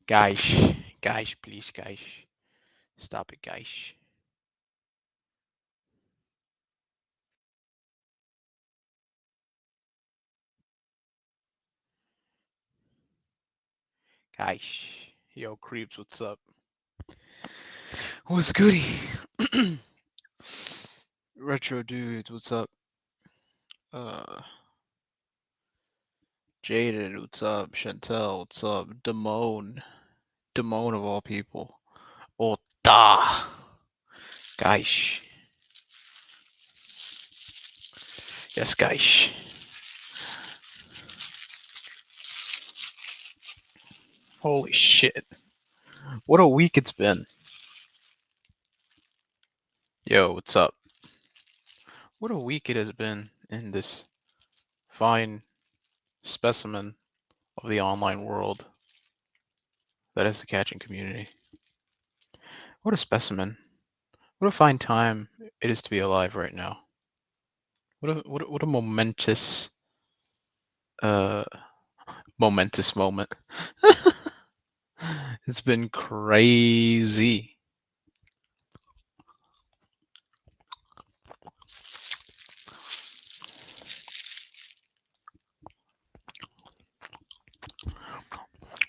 Guys, please, guys. Stop it, guys. Guys. Yo, creeps, what's up? What's goody? Retro dudes, what's up? Uh, Jaded, what's up? Chantel, what's up? Damone of all people. Ota. Guys. Yes, guys. Holy shit. What a week it's been. Yo, what's up? What a week it has been in this fine specimen of the online world that is the catching community. What a specimen. What a fine time it is to be alive right now. What a uh momentous moment. It's been crazy.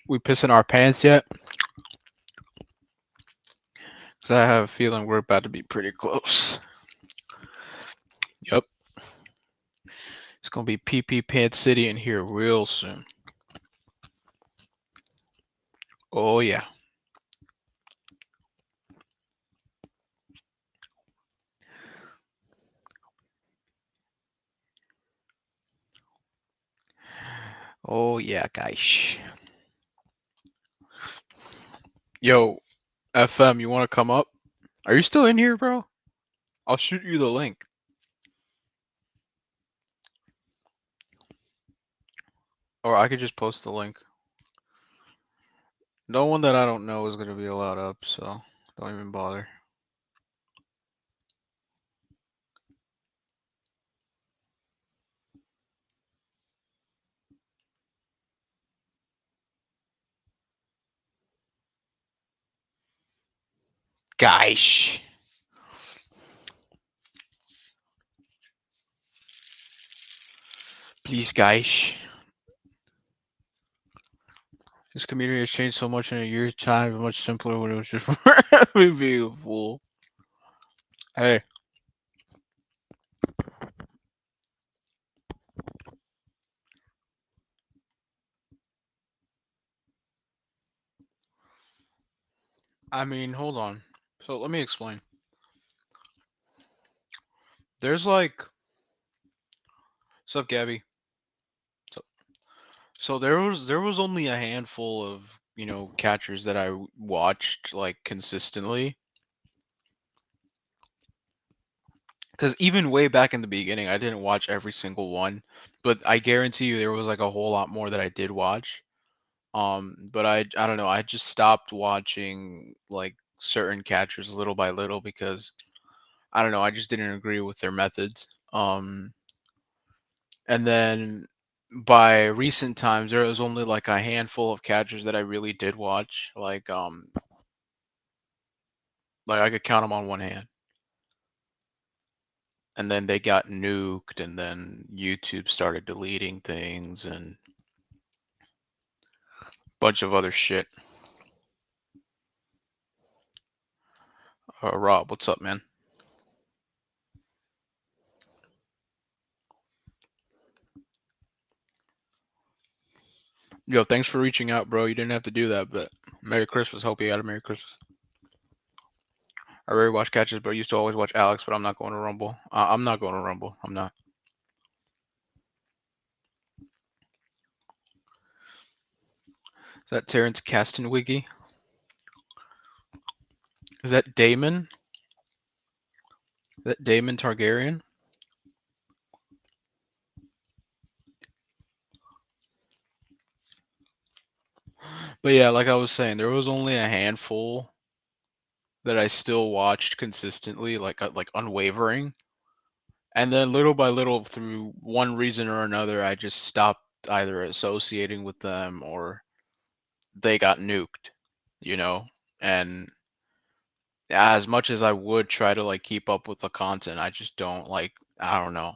We pissing our pants yet? Because I have a feeling we're about to be pretty close. Yep. It's gonna be PP Pants City in here real soon. Oh yeah. Oh yeah, guys. Yo, FM, you wanna come up? Are you still in here, bro? I'll shoot you the link. Or I could just post the link. No one that I don't know is gonna be allowed up, so don't even bother. Guys. Please, guys. This community has changed so much in a year's time. It's much simpler when it was just me being a fool. Hey. I mean, hold on. So let me explain. There's like, what's up, Gabby? So, so there was only a handful of catchers that I watched like consistently. Because even way back in the beginning, I didn't watch every single one, but I guarantee you there was like a whole lot more that I did watch. But I don't know. I just stopped watching like certain catchers little by little because I don't know. I just didn't agree with their methods. And then by recent times, there was only like a handful of catchers that I really did watch. Like I could count them on one hand. And then they got nuked, and then YouTube started deleting things and a bunch of other shit. Rob, what's up, man? Yo, thanks for reaching out, bro. You didn't have to do that, but Merry Christmas. Hope you had a Merry Christmas. I rarely watch catches, but I used to always watch Alex, but I'm not going to Rumble. I'm not going to Rumble. I'm not. Is that Terrence Castenwiggy? Is that Damon? Is that Damon Targaryen? But yeah, like I was saying, there was only a handful that I still watched consistently, like unwavering. And then little by little, through one reason or another, I just stopped either associating with them or they got nuked, you know? And as much as I would try to like keep up with the content, I just don't like, I don't know.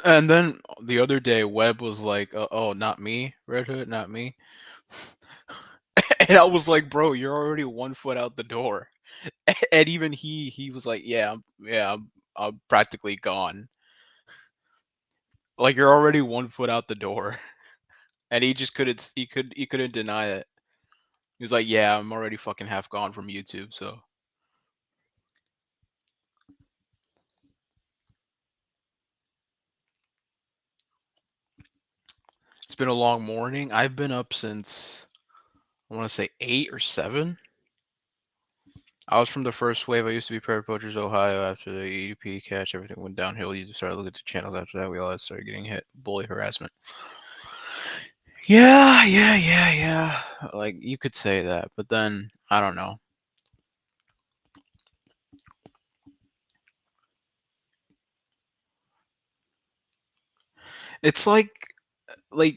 And then the other day, Webb was like, "Oh, not me, Red Hood, not me." And I was like, "Bro, you're already 1 foot out the door." And even he was like, "Yeah, I'm practically gone." Like you're already 1 foot out the door, and he couldn't deny it. He was like, "Yeah, I'm already fucking half gone from YouTube." So it's been a long morning. I've been up since I want to say 8 or 7. I was from the first wave. I used to be Prairie Poachers, Ohio. After the EDP catch, everything went downhill. You started looking at the channels after that. We all started getting hit. Bully harassment. Yeah. Like, you could say that. But then, I don't know. It's like,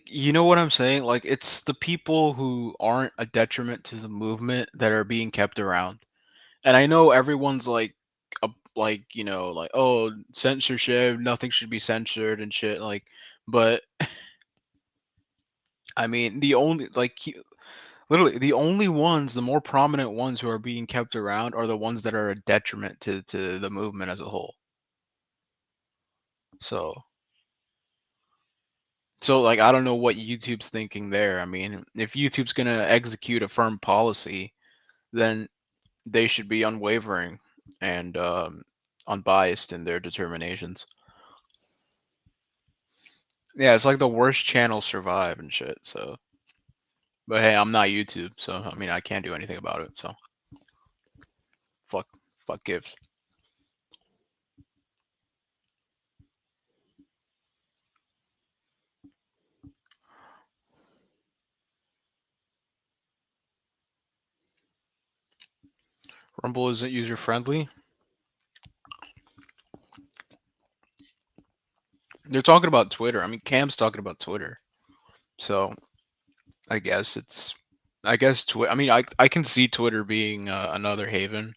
you know what I'm saying? Like, it's the people who aren't a detriment to the movement that are being kept around. And I know everyone's like, like, oh, censorship, nothing should be censored and shit. Like, but I mean, literally the only ones, the more prominent ones who are being kept around are the ones that are a detriment to the movement as a whole. So, like, I don't know what YouTube's thinking there. I mean, if YouTube's gonna execute a firm policy, then they should be unwavering and unbiased in their determinations. Yeah, it's like the worst channels survive and shit. So, but hey, I'm not YouTube, so I mean, I can't do anything about it. So, fuck, fuck gives. Rumble isn't user friendly. They're talking about Twitter. I mean, Cam's talking about Twitter. So I guess it's, I guess I mean, I can see Twitter being another haven.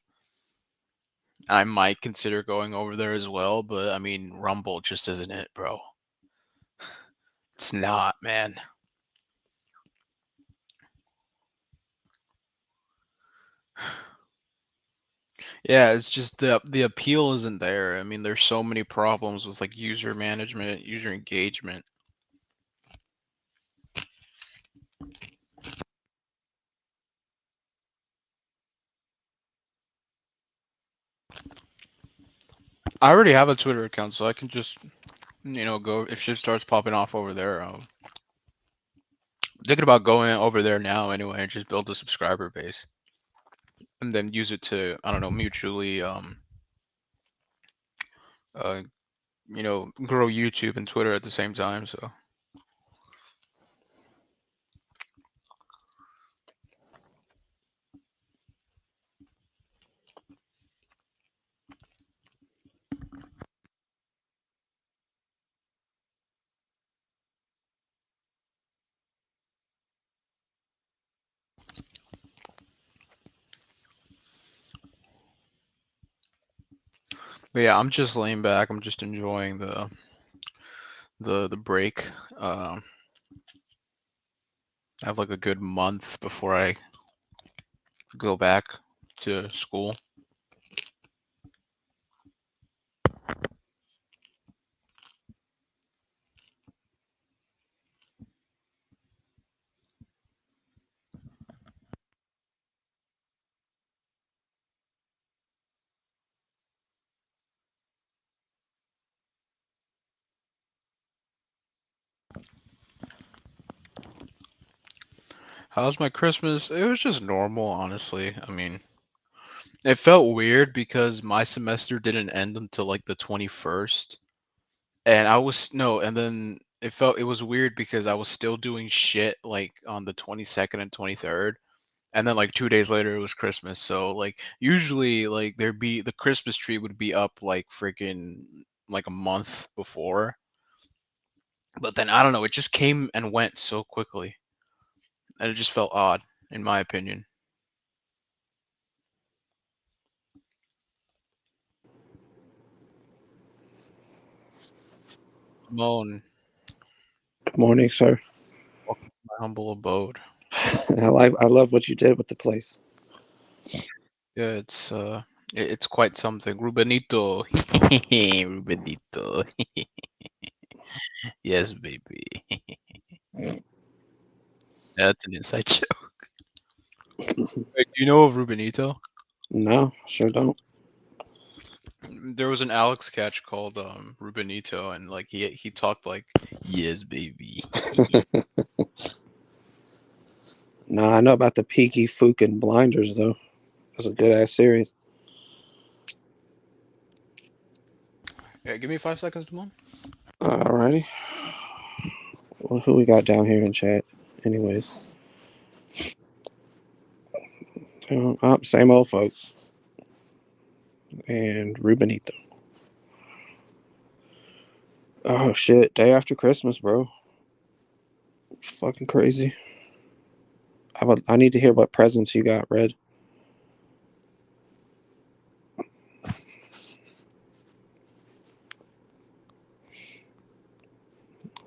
I might consider going over there as well, but I mean, Rumble just isn't it, bro. It's not, man. Yeah, it's just the appeal isn't there. I mean, there's so many problems with like user management, user engagement. I already have a Twitter account, so I can just, go if shit starts popping off over there. Thinking about going over there now anyway and just build a subscriber base and then use it to, I don't know, mutually uh grow YouTube and Twitter at the same time. So but yeah, I'm just laying back. I'm just enjoying the break. I have like a good month before I go back to school. How's my Christmas? It was just normal, honestly. I mean, it felt weird because my semester didn't end until like the 21st. And I was no, and then it was weird because I was still doing shit like on the 22nd and 23rd. And then like 2 days later it was Christmas. So like usually like there'd be the Christmas tree would be up like freaking like a month before. But then I don't know, it just came and went so quickly, and it just felt odd, in my opinion. Moan, Good morning, sir. welcome to my humble abode. I love what you did with the place. Yeah, it's quite something. Rubenito, Rubenito. Yes, baby. That's an inside joke. Wait, do you know of Rubenito? No, sure don't. There was an Alex catch called Rubenito, and like he talked like, "Yes, baby." No, I know about the Peaky Fucking Blinders though. It's a good ass series. Yeah, give me 5 seconds, Damon. Alrighty. Well, who we got down here in chat? Anyways, same old folks and Rubenito. Oh shit! Day after Christmas, bro. Fucking crazy. I need to hear what presents you got, Red.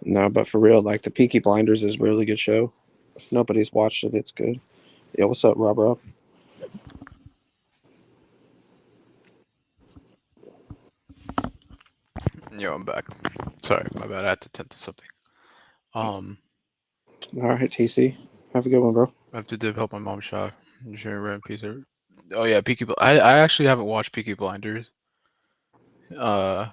No, but for real, like the Peaky Blinders is a really good show. If nobody's watched it, it's good. Yeah, what's up, Rob? Yo, I'm back. Sorry, my bad. I had to tend to something. Um, All right, TC. Have a good one, bro. I have to dip help my mom shop. Sure, rent piece of. Oh yeah, I actually haven't watched Peaky Blinders. Uh,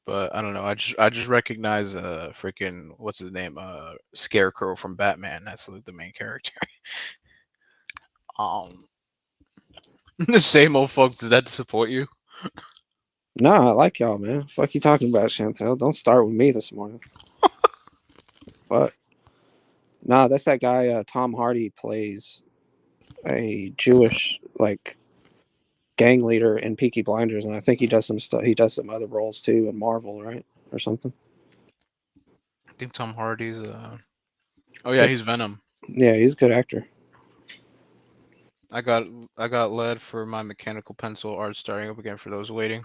but I don't know. I just recognize freaking what's his name? Scarecrow from Batman. That's like the main character. Um, the same old folks. Does that disappoint you? Nah, I like y'all, man. Fuck you talking about, Chantel? Don't start with me this morning. Fuck. Nah, that's that guy. Tom Hardy plays a Jewish like gang leader in Peaky Blinders, and I think he does some stuff. He does some other roles too in Marvel, right, or something. I think Tom Hardy's. Oh yeah, Good. he's Venom. Yeah, he's a good actor. I got I got lead for my mechanical pencil art starting up again for those waiting.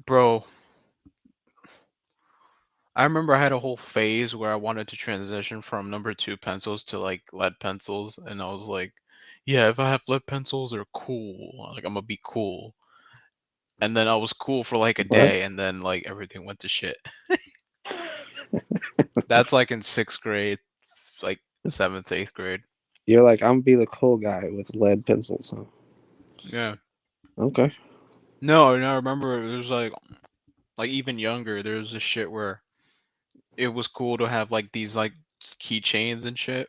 Bro, I remember I had a whole phase where I wanted to transition from number two pencils to like lead pencils, and I was like, yeah, if I have lead pencils, they're cool. Like I'm gonna be cool. And then I was cool for like a What? day, and then like everything went to shit. That's like in sixth grade, like seventh, eighth grade. You're like, I'm gonna be the cool guy with lead pencils, huh? Yeah. Okay. No, and I remember it was like even younger. There was this shit where it was cool to have like these like keychains and shit.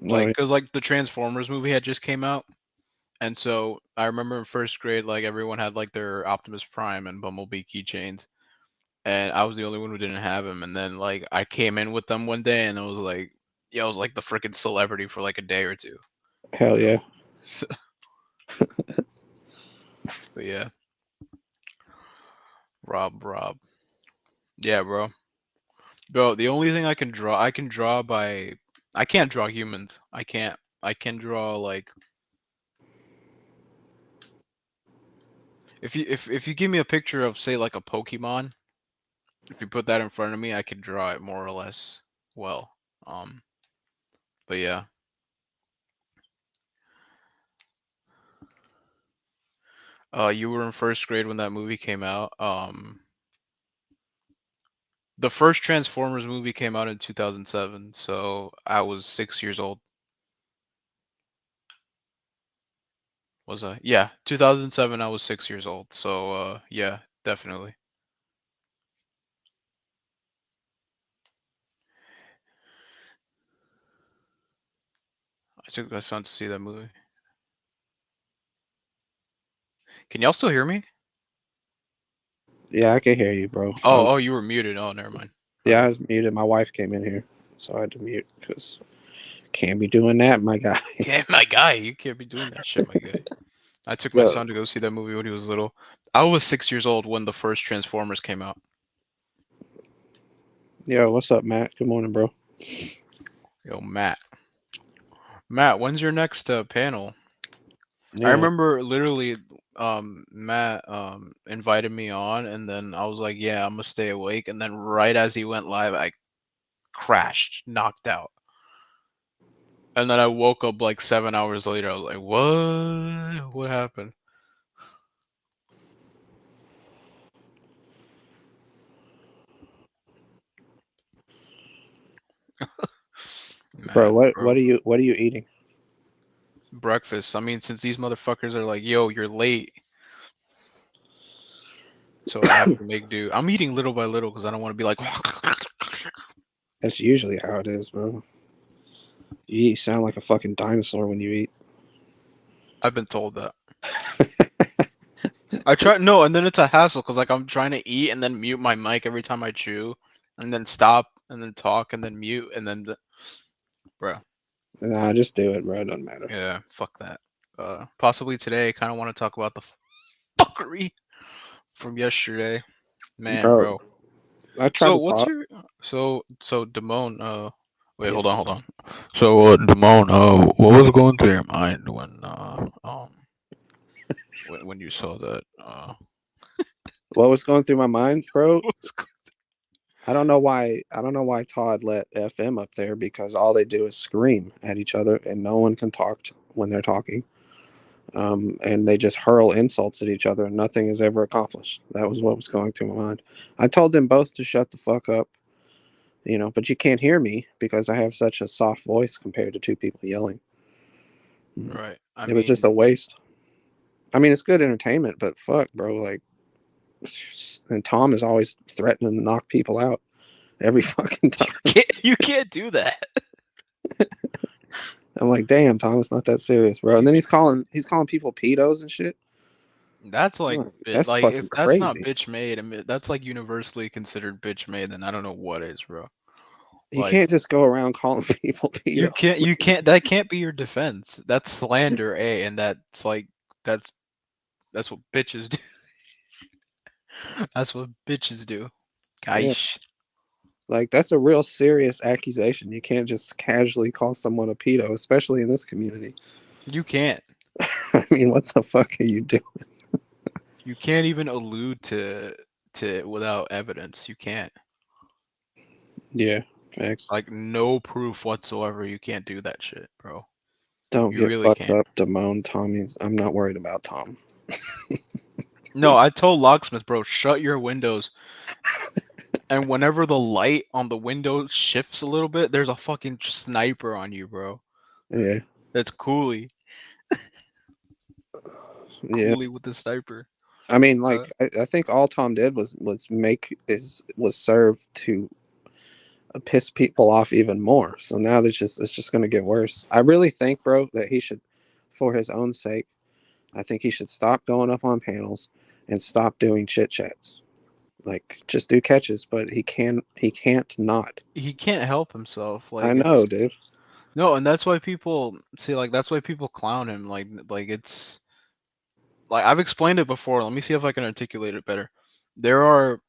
All Like, right. cause like the Transformers movie had just came out, and so I remember in first grade, like everyone had like their Optimus Prime and Bumblebee keychains, and I was the only one who didn't have them. And then like I came in with them one day, and I was like, yeah, I was like the freaking celebrity for like a day or two. Hell yeah. So, but yeah, Rob, yeah, bro. The only thing I can draw by, I can't draw humans. I can't. I can draw like if you give me a picture of say like a Pokemon, if you put that in front of me, I could draw it more or less well. Um, but yeah. You were in first grade when that movie came out. The first Transformers movie came out in 2007, so I was 6 years old. Was I? Yeah, 2007. I was 6 years old. So yeah, definitely. I took my son to see that movie. Can y'all still hear me? Yeah, I can hear you, bro. Oh, you were muted. Oh, never mind. Yeah, I Okay. was muted. My wife came in here, so I had to mute because can't be doing that, my guy. Yeah, my guy, you can't be doing that shit, my guy. I took my Yo, son to go see that movie when he was little. I was 6 years old when the first Transformers came out. yo, what's up, Matt? Good morning, bro. Yo, Matt, when's your next panel? I Yeah, remember literally, Matt invited me on, and then I was like, "Yeah, I'm gonna stay awake." And then right as he went live, I crashed, knocked out, and then I woke up like 7 hours later. I was like, "What? What happened?" bro. Man, What bro, are you eating? breakfast. I mean, since these motherfuckers are like, "Yo, you're late," so I have to make do. I'm eating little by little because I don't want to be like. That's usually how it is, bro. You sound like a fucking dinosaur when you eat. I've been told that. I try no, and then it's a hassle because like I'm trying to eat and then mute my mic every time I chew, and then stop and then talk and then mute and then, bro. Nah, just do it, bro. It doesn't matter, Yeah, fuck that. Possibly today. I kind of want to talk about the fuckery from yesterday, man, bro. bro. I try So to what's talk. your so Damone? Wait, Yes. hold on. So Damone, what was going through your mind when you saw that What was going through my mind, bro? what was I don't know why. I don't know why Todd let FM up there because all they do is scream at each other, and no one can talk when they're talking. And they just hurl insults at each other, and nothing is ever accomplished. That was what was going through my mind. I told them both to shut the fuck up, but you can't hear me because I have such a soft voice compared to two people yelling. right? I It was just mean, a waste. I mean, it's good entertainment, but fuck, bro, like, and Tom is always threatening to knock people out every fucking time. you can't do that. I'm like, damn, Tom, it's not that serious, bro. And You then he's calling people pedos and shit. That's like That's like if fucking that's not crazy. bitch made, I mean that's like universally considered bitch made, then I don't know what is, bro. You Like can't just go around calling people pedos. you can't that can't be your defense. That's slander, and that's that's what bitches do. That's what bitches do. Yeah, Guys, like that's a real serious accusation. You can't just casually call someone a pedo, especially in this community. you can't. I mean, what the fuck are you doing? You can't even allude to without evidence. You can't. Yeah, facts. Like no proof whatsoever. You can't do that shit, bro. Don't You get really fucked can't. up, Damone. Tommy's. I'm not worried about Tom. No, I told Locksmith, bro, shut your windows. And whenever the light on the window shifts a little bit, there's a fucking sniper on you, bro. Yeah, That's Cooley. yeah. Cooley with the sniper. I mean, Uh, like, I think all Tom did was serve to piss people off even more. So now it's just going to get worse. I really think, bro, that he should, for his own sake, I think he should stop going up on panels and stop doing chit chats. Like, just do catches, but he can't not. he can't help himself. I Like know, it's dude. no, and that's why people see like that's why people clown him. Like it's like I've explained it before. Let me see if I can articulate it better. There are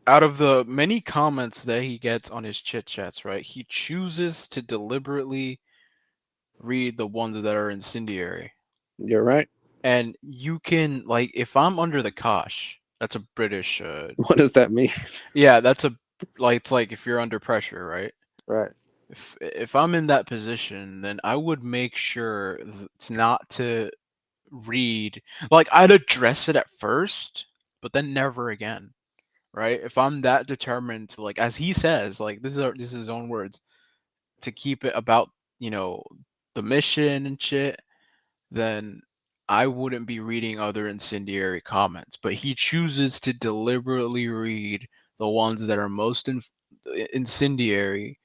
out of the many comments that he gets on his chit chats, right? He chooses to deliberately read the ones that are incendiary. You're right. And you can like if I'm under the cosh, that's a British What does that mean? yeah, that's a like it's like if you're under pressure, right? Right. If I'm in that position, then I would make sure not to read like I'd address it at first, but then never again, right? If I'm that determined to like as he says, like this is his own words, to keep it about, you know, the mission and shit, then I wouldn't be reading other incendiary comments. But he chooses to deliberately read the ones that are most incendiary,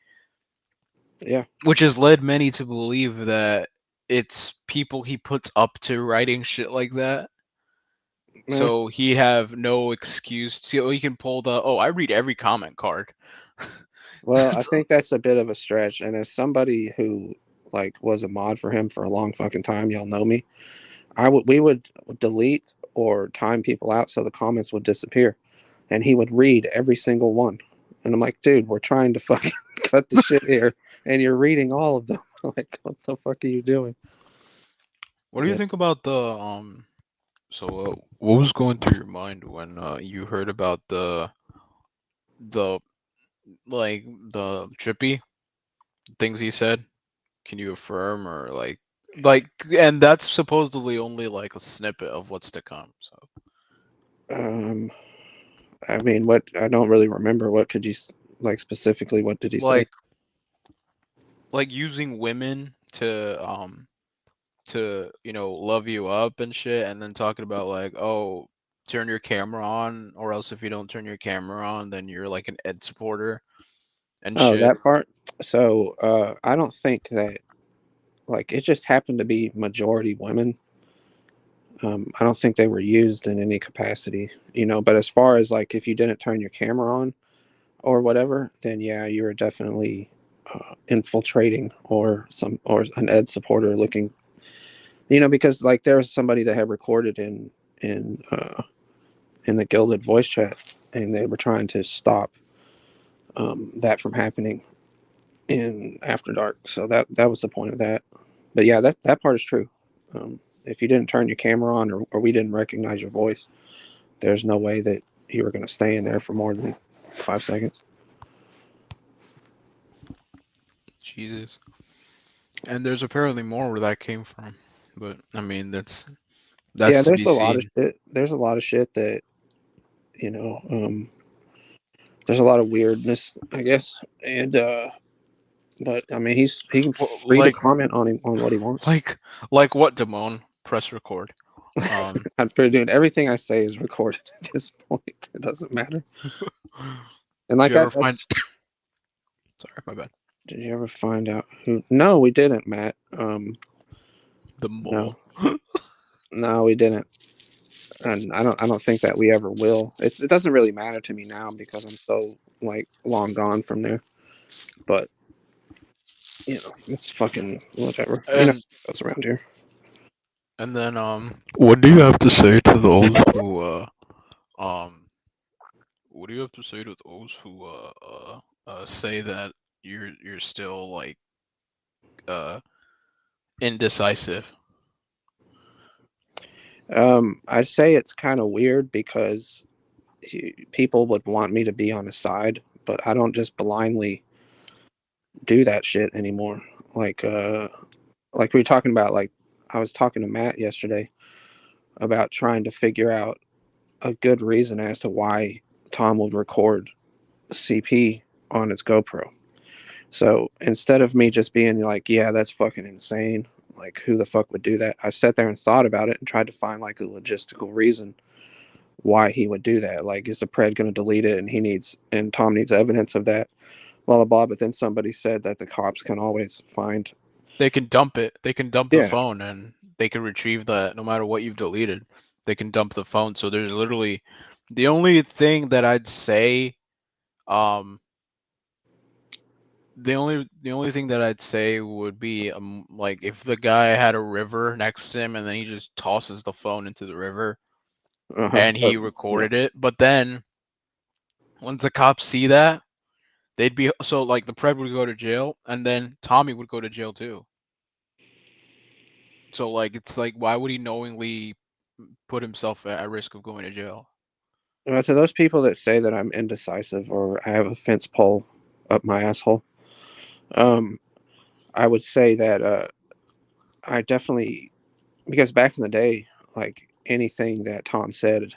Yeah. which has led many to believe that it's people he puts up to writing shit like that. Eh. So he'd have no excuse to he can pull the I read every comment card. Well, I think that's a bit of a stretch. And as somebody who like was a mod for him for a long fucking time, y'all know me. we would delete or time people out so the comments would disappear, and he would read every single one. And I'm like, dude, we're trying to fucking cut the shit here, and you're reading all of them. Like, what the fuck are you doing? What do you Yeah. think about the So, what was going through your mind when you heard about the like the trippy things he said? Can you affirm or like and that's supposedly only like a snippet of what's to come. So, Um, I mean, what I don't really remember. What could you like specifically? What did he say? like using women to love you up and shit, and then talking about like, oh, turn your camera on, or else if you don't turn your camera on, then you're like an Ed supporter and Oh, shit. that part. So, I don't think that like it just happened to be majority women. I don't think they were used in any capacity, But as far as like if you didn't turn your camera on or whatever, then yeah, you were definitely infiltrating or an Ed supporter looking, because like there was somebody that had recorded in in the Gilded voice chat, and they were trying to stop that from happening in After Dark. So that was the point of that. But yeah, that part is true. If you didn't turn your camera on or we didn't recognize your voice, there's no way that you were going to stay in there for more than 5 seconds. Jesus. And there's apparently more where that came from, but I mean Yeah, that's to be seen. there's a lot of shit that you know. There's a lot of weirdness, I guess, and but I mean, he can Well, free to comment on what he wants. like like what, Damone? Press record. Um, I'm doing everything I say is recorded at this point. It doesn't matter. And did like you ever find? that's Sorry, my bad. did you ever find out who? No, we didn't, Matt. The No, mole. no, we didn't, and I don't think that we ever will. It doesn't really matter to me now because I'm so like long gone from there. But it's fucking whatever. And It goes around here. then what do you have to say to those who um what do you have to say to those who say that you're still like uh indecisive? I say it's kind of weird because people would want me to be on the side, but I don't just blindly do that shit anymore. Like, like we were talking about, like I was talking to Matt yesterday about trying to figure out a good reason as to why Tom would record CP on its GoPro. So instead of me just being like, yeah, that's fucking insane, like who the fuck would do that? I sat there and thought about it and tried to find like a logistical reason why he would do that. Like, is the pred going to delete it and Tom needs evidence of that? Blah, blah, blah. But then somebody said that the cops can always find. They can dump it. They can dump the Yeah. phone and they can retrieve that no matter what you've deleted. They can dump the phone. So there's literally the only thing that I'd say um the only thing that I'd say would be like if the guy had a river next to him and then he just tosses the phone into the river Uh-huh. and he But yeah. recorded it. But then once the cops see that, they'd be so like the Pred would go to jail and then Tommy would go to jail too. So like it's like why would he knowingly put himself at risk of going to jail? To those people that say that I'm indecisive or I have a fence pole up my asshole, um, I would say that I definitely, because back in the day, like anything that Tom said,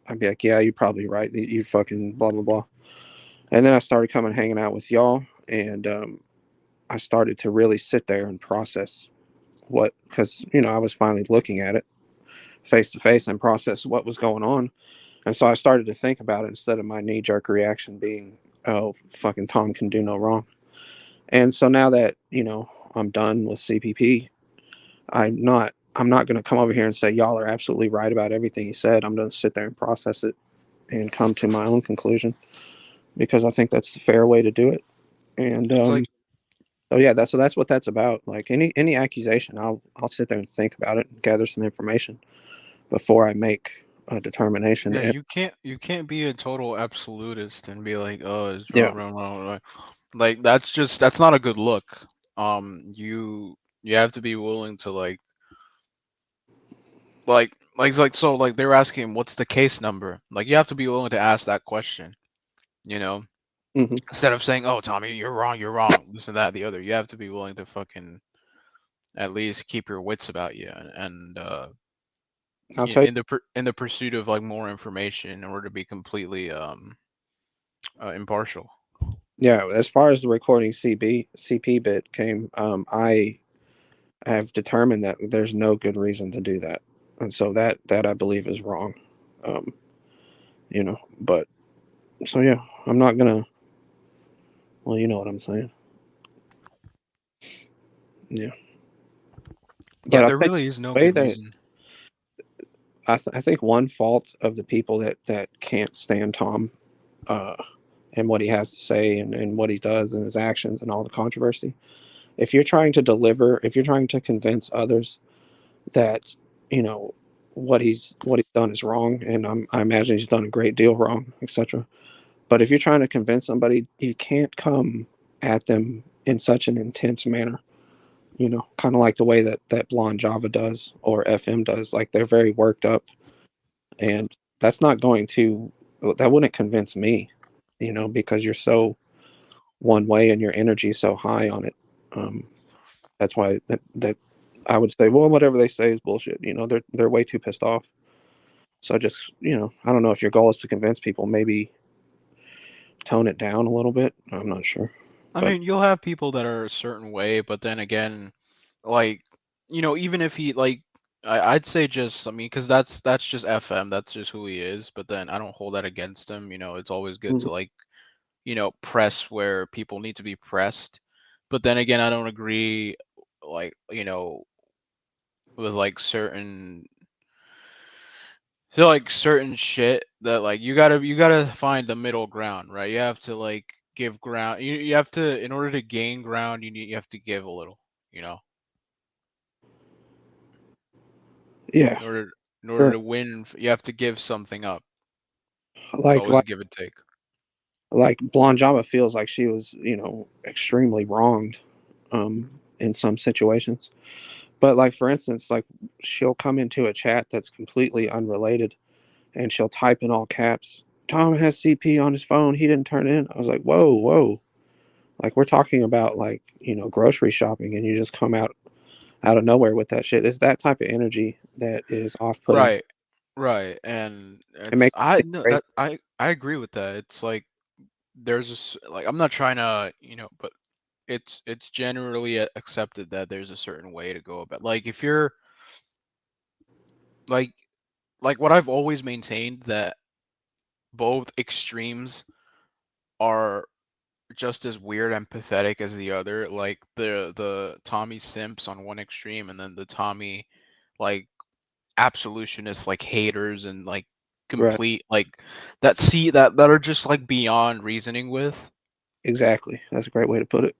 I'd be like, yeah, you're probably right. You fucking blah, blah, blah. And then I started coming hanging out with y'all, and I started to really sit there and process because, I was finally looking at it face to face and process what was going on. And so I started to think about it instead of my knee jerk reaction being, oh, fucking Tom can do no wrong. And so now that, I'm done with CPP, I'm not going to come over here and say y'all are absolutely right about everything you said. I'm going to sit there and process it and come to my own conclusion because I think that's the fair way to do it. And It's like So yeah, that's what that's about. Like any accusation, I'll sit there and think about it and gather some information before I make a determination. Yeah, And you can't be a total absolutist and be like, oh, it's yeah, wrong, wrong, wrong, wrong. Like that's not a good look. You have to be willing to like they were asking him what's the case number. Like you have to be willing to ask that question. You know, hmm instead of saying, "Oh, Tommy, you're wrong," this and that, the other. You have to be willing to fucking at least keep your wits about you and I'll tell you. in the pursuit of like more information in order to be completely impartial. Yeah, as far as the recording CP bit came, I have determined that there's no good reason to do that, and so that I believe is wrong. Um, but so yeah, I'm not gonna. Well, you know what I'm saying. Yeah, Yeah, but I'll there tell you really is no the way good that reason. I think one fault of the people that can't stand Tom, uh, and what he has to say and what he does and his actions and all the controversy. If you're trying to convince others that you know what he's done is wrong, and I imagine he's done a great deal wrong, etc. But if you're trying to convince somebody, you can't come at them in such an intense manner. Kind of like the way that Blonde Java does or FM does. Like they're very worked up, and that's not going to that wouldn't convince me. Because you're so one way and your energy is so high on it. Um, that's why that I would say, well, whatever they say is bullshit. They're way too pissed off. So just I don't know if your goal is to convince people, maybe tone it down a little bit. I'm not sure, I but mean, you'll have people that are a certain way, but then again, like, even if he like, I'd say just, I mean, because that's just FM, that's just who he is. But then I don't hold that against him. It's always good mhm. to like, press where people need to be pressed. But then again, I don't agree, like, with like certain shit that like you gotta find the middle ground, right? You have to like give ground. You have to, in order to gain ground, you have to give a little, you know, Yeah, in order in order sure. to win, you have to give something up. It's Like always a like give and take. like Blonde Java feels like she was extremely wronged, in some situations. But like for instance, like she'll come into a chat that's completely unrelated, and she'll type in all caps, "Tom has CP on his phone. He didn't turn it in." I was like, "Whoa, whoa!" Like we're talking about like grocery shopping, and you just come out of nowhere with that shit. It's that type of energy that is off putting. Right, right, and It it's makes I me no crazy. that I agree with that. It's like there's this, like, I'm not trying to, but it's generally accepted that there's a certain way to go about. Like if you're like what I've always maintained, that both extremes are just as weird and pathetic as the other. Like the Tommy simps on one extreme, and then the Tommy like absolutionists, like haters and like Right. complete like that are just like beyond reasoning with. Exactly. That's a great way to put it.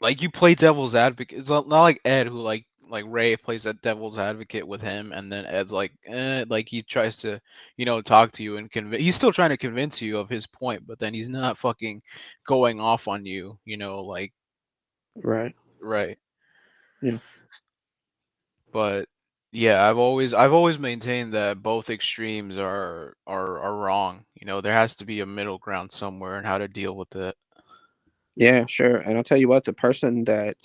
Like you play devil's advocate. It's not like Ed, who like Ray plays that devil's advocate with him, and then Ed's like, like he tries to, talk to you and convince. He's still trying to convince you of his point, but then he's not fucking going off on you. Like, Right. right. Yeah. But yeah, I've always maintained that both extremes are wrong. There has to be a middle ground somewhere, and how to deal with it. Yeah, sure. And I'll tell you what, the person that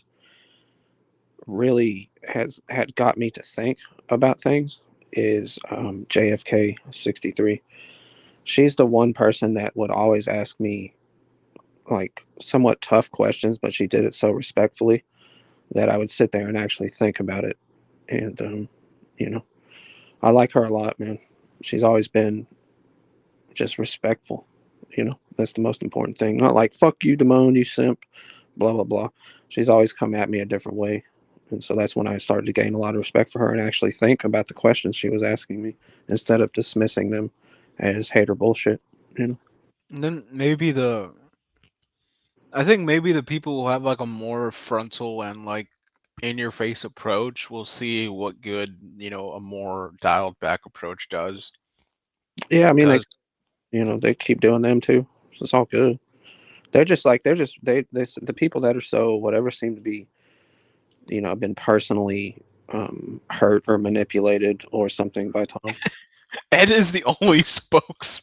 really has had got me to think about things is JFK 63. She's the one person that would always ask me like somewhat tough questions, but she did it so respectfully that I would sit there and actually think about it. And you know, I like her a lot, man. She's always been just respectful. That's the most important thing. Not like "fuck you, Damone, you simp," blah blah blah. She's always come at me a different way, and so that's when I started to gain a lot of respect for her and actually think about the questions she was asking me instead of dismissing them as hater bullshit. You know. And then maybe I think maybe the people who have like a more frontal and like in your face approach will see what good, a more dialed back approach does. Yeah, I mean Because they keep doing them too. So it's all good. They're just the people that are so whatever seem to be been personally hurt or manipulated or something by Tom. Ed is the only spokes.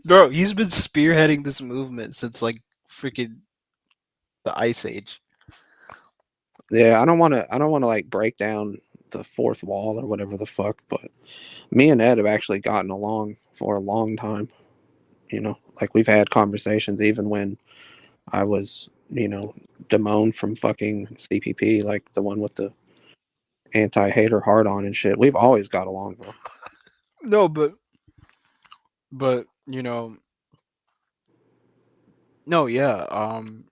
Bro, he's been spearheading this movement since like freaking the Ice Age. Yeah, I don't want to like break down the fourth wall or whatever the fuck, but me and Ed have actually gotten along for a long time. Like we've had conversations even when I was, demoted from fucking CPP, like the one with the anti-hater hard on and shit. We've always got along, bro. No, but no, yeah.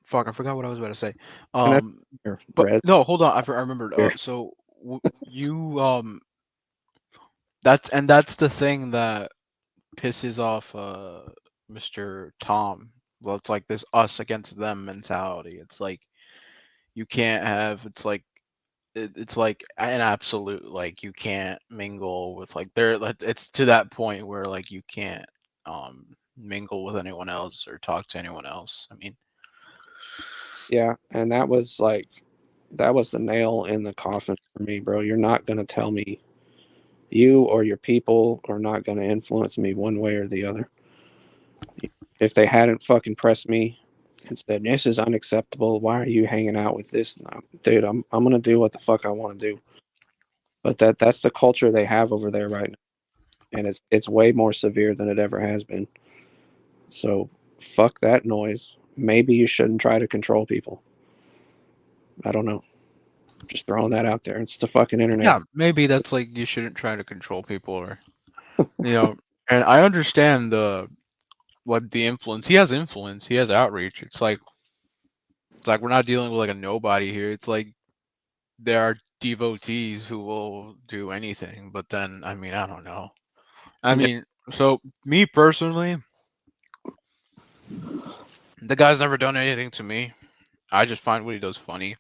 Fuck, I forgot what I was about to say. And that's Um, but red. no, hold on, I remembered. So you that's the thing that pisses off Mr. Tom. Well, it's like this us against them mentality. It's like you can't have. It's like an absolute like you can't mingle with like there. It's to that point where like you can't mingle with anyone else or talk to anyone else. I mean, Yeah, and that was the nail in the coffin for me, bro. You're not gonna tell me you or your people are not gonna influence me one way or the other. If they hadn't fucking pressed me and said this is unacceptable, why are you hanging out with this? No, dude, I'm gonna do what the fuck I want to do. But that's the culture they have over there right now, and it's way more severe than it ever has been. So fuck that noise. Maybe you shouldn't try to control people. I don't know. Just throwing that out there. It's the fucking internet. yeah, maybe that's like you shouldn't try to control people or you know. And I understand the influence. He has influence. He has outreach. It's like we're not dealing with like a nobody here. It's like there are devotees who will do anything. But then, I mean, I don't know. I Yeah, mean, so me personally, the guy's never done anything to me. I just find what he does funny.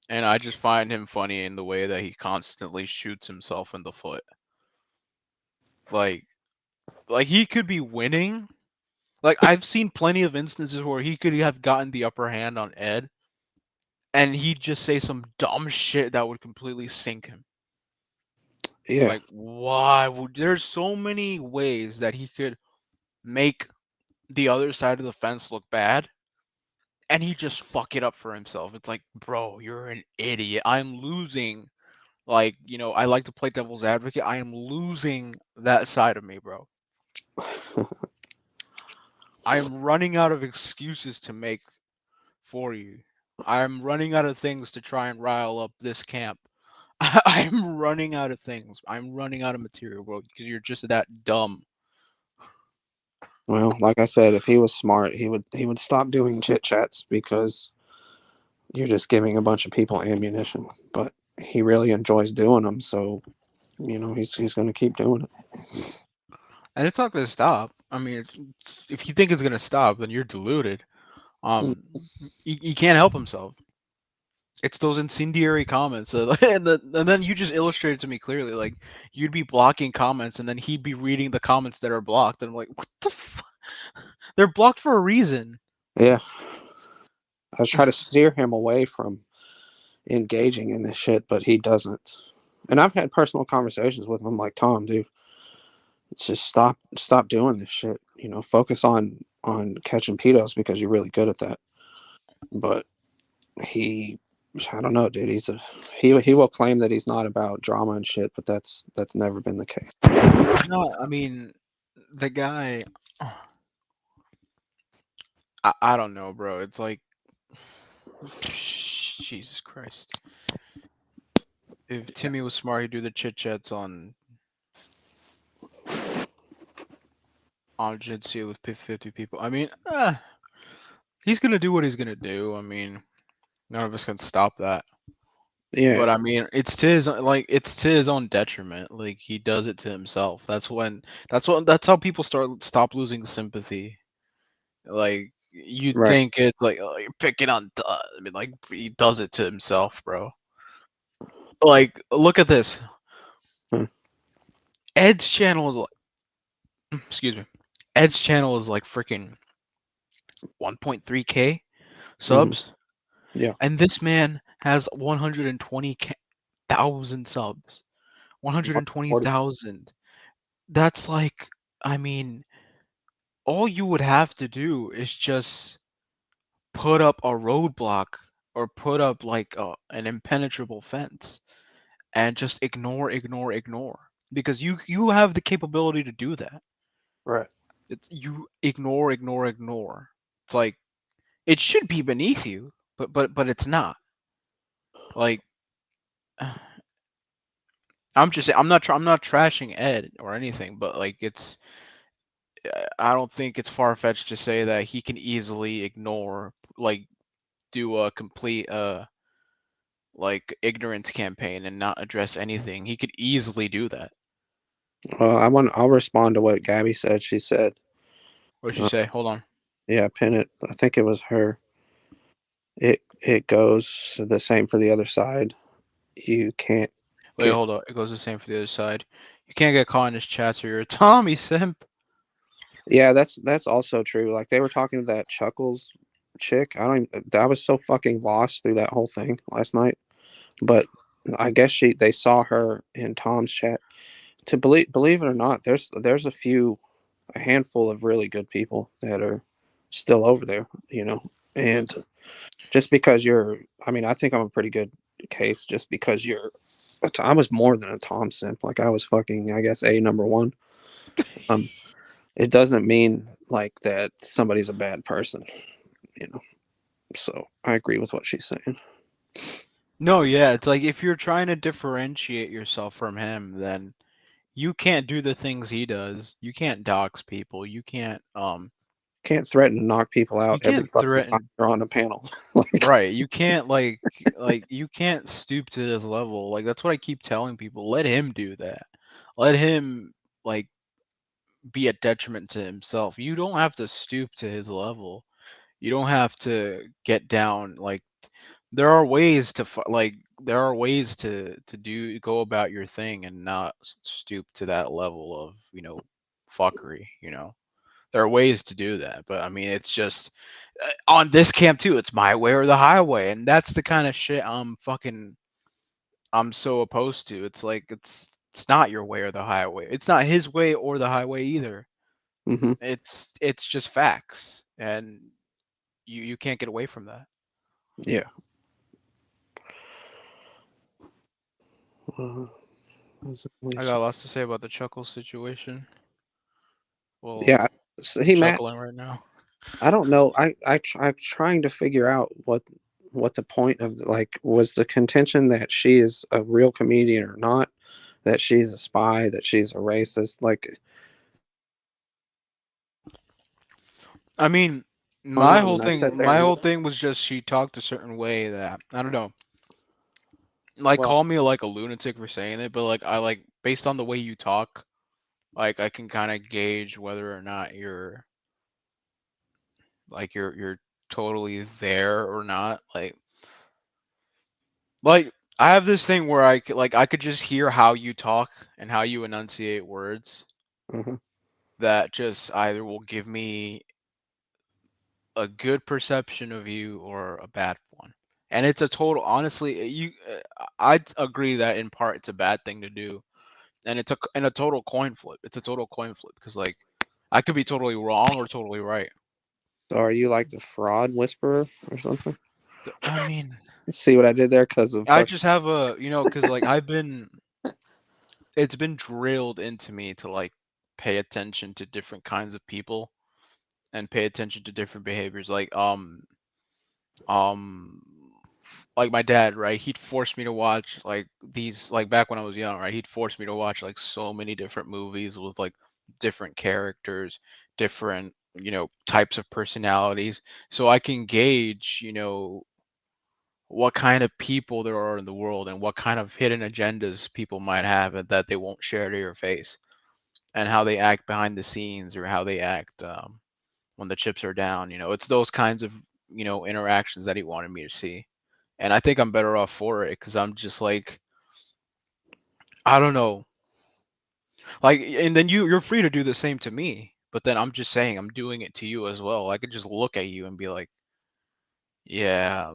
And I just find him funny in the way that he constantly shoots himself in the foot. Like like he could be winning. Like I've seen plenty of instances where he could have gotten the upper hand on Ed and he'd just say some dumb shit that would completely sink him. yeah. Like why would there's so many ways that he could make the other side of the fence look bad and he just fuck it up for himself. It's like, bro, you're an idiot. I'm losing. Like, I like to play devil's advocate. I am losing that side of me, bro. I am running out of excuses to make for you. I'm running out of things to try and rile up this camp. I'm running out of things. I'm running out of material, bro, because you're just that dumb. Well, like I said, if he was smart, he would stop doing chit chats because you're just giving a bunch of people ammunition. But he really enjoys doing them, so he's going to keep doing it. And it's not going to stop. I mean, if you think it's going to stop, then you're deluded. Mm. Um, he can't help himself. It's those incendiary comments, and then you just illustrated to me clearly. Like you'd be blocking comments, and then he'd be reading the comments that are blocked, and I'm like, what the? They're blocked for a reason. Yeah, I try to steer him away from engaging in this shit, but he doesn't. And I've had personal conversations with him, like Tom, dude, just stop doing this shit. Focus on catching pedos because you're really good at that. But he, I don't know, dude. He will claim that he's not about drama and shit, but that's never been the case. No, I mean, the guy. I don't know, bro. It's like, Jesus Christ. If Timmy was smart, he'd do the chit chats on Jitsu with 50 people. I mean, he's gonna do what he's gonna do. I mean, none of us can stop that. Yeah, But I mean, it's to his own detriment. Like he does it to himself. That's how people stop losing sympathy. Like you'd Right. think it's like, oh, you're picking on. I mean, like he does it to himself, bro. Like, look at this. Huh. Ed's channel is like, excuse me. Ed's channel is like freaking 1.3K Hmm. subs, Yeah. and this man has 120,000 subs. What? 120,000. That's like, I mean, all you would have to do is just put up a roadblock or put up like an impenetrable fence and just ignore because you have the capability to do that. Right. It's you ignore. It's like it should be beneath you, but it's not. Like I'm just I'm not trashing Ed or anything, but like it's I don't think it's far fetched to say that he can easily ignore like do a complete like ignorance campaign and not address anything. He could easily do that. Well, I'll respond to what Gabby said. She said, What did you uh, say? Hold on. "Yeah, pin it." I think it was her. It goes the same for the other side. You can't Wait, get. hold on. It goes the same for the other side. You can't get caught in his chats or you're a Tommy simp. Yeah, that's also true. Like they were talking to that Chuckles chick. I don't. Even, I was so fucking lost through that whole thing last night. But I guess they saw her in Tom's chat. To believe it or not, there's a handful of really good people that are still over there. And just because you're, I mean, I think I'm a pretty good case just because I was more than a Tom simp. Like I was fucking, I guess, a number one. Um, it doesn't mean like that somebody's a bad person, you know. So I agree with what she's saying. No, yeah, it's like if you're trying to differentiate yourself from him, then you can't do the things he does. You can't dox people. Can't threaten to knock people You out every can't fucking time threaten. they're on the panel. Like, Right, you can't like you can't stoop to his level. Like that's what I keep telling people. Let him do that. Let him like be a detriment to himself. You don't have to stoop to his level. You don't have to get down like there are ways to like there are ways to do go about your thing and not stoop to that level of, fuckery, There are ways to do that, but I mean it's just on this camp too, it's my way or the highway, and that's the kind of shit I'm so opposed to. It's like it's not your way or the highway. It's not his way or the highway either. hmm It's just facts, and you can't get away from that. yeah. Uh, I got lots to say about the chuckle situation. Well, yeah. So I'm he Matt. chuckling right now. I don't know. I'm trying to figure out what the point of like was the contention that she is a real comedian or not, that she's a spy, that she's a racist. Like I mean, going on, and I sat there my and whole listened. thing was just she talked a certain way that I don't know. Like Well, call me like a lunatic for saying it, but like I like based on the way you talk, like I can kind of gauge whether or not you're totally there or not. Like I have this thing where I could just hear how you talk and how you enunciate words uh that just either will give me a good perception of you or a bad one. And it's a total honestly I'd agree that in part it's a bad thing to do. And it's a total coin flip. It's a total coin flip because like I could be totally wrong or totally right. so are you like the fraud whisperer or something? I mean, See what I did there? Because of I fuck. just have because like it's been drilled into me to like pay attention to different kinds of people and pay attention to different behaviors. Um, like my dad, right? He'd force me to watch like these, like back when I was young, right? He'd force me to watch like so many different movies with like different characters, different, types of personalities. So I can gauge, what kind of people there are in the world and what kind of hidden agendas people might have and that they won't share to your face and how they act behind the scenes or how they act when the chips are down. It's those kinds of interactions that he wanted me to see, and I think I'm better off for it because I'm just like, I don't know, like, and then you're free to do the same to me. But then I'm just saying I'm doing it to you as well. I could just look at you and be like, yeah,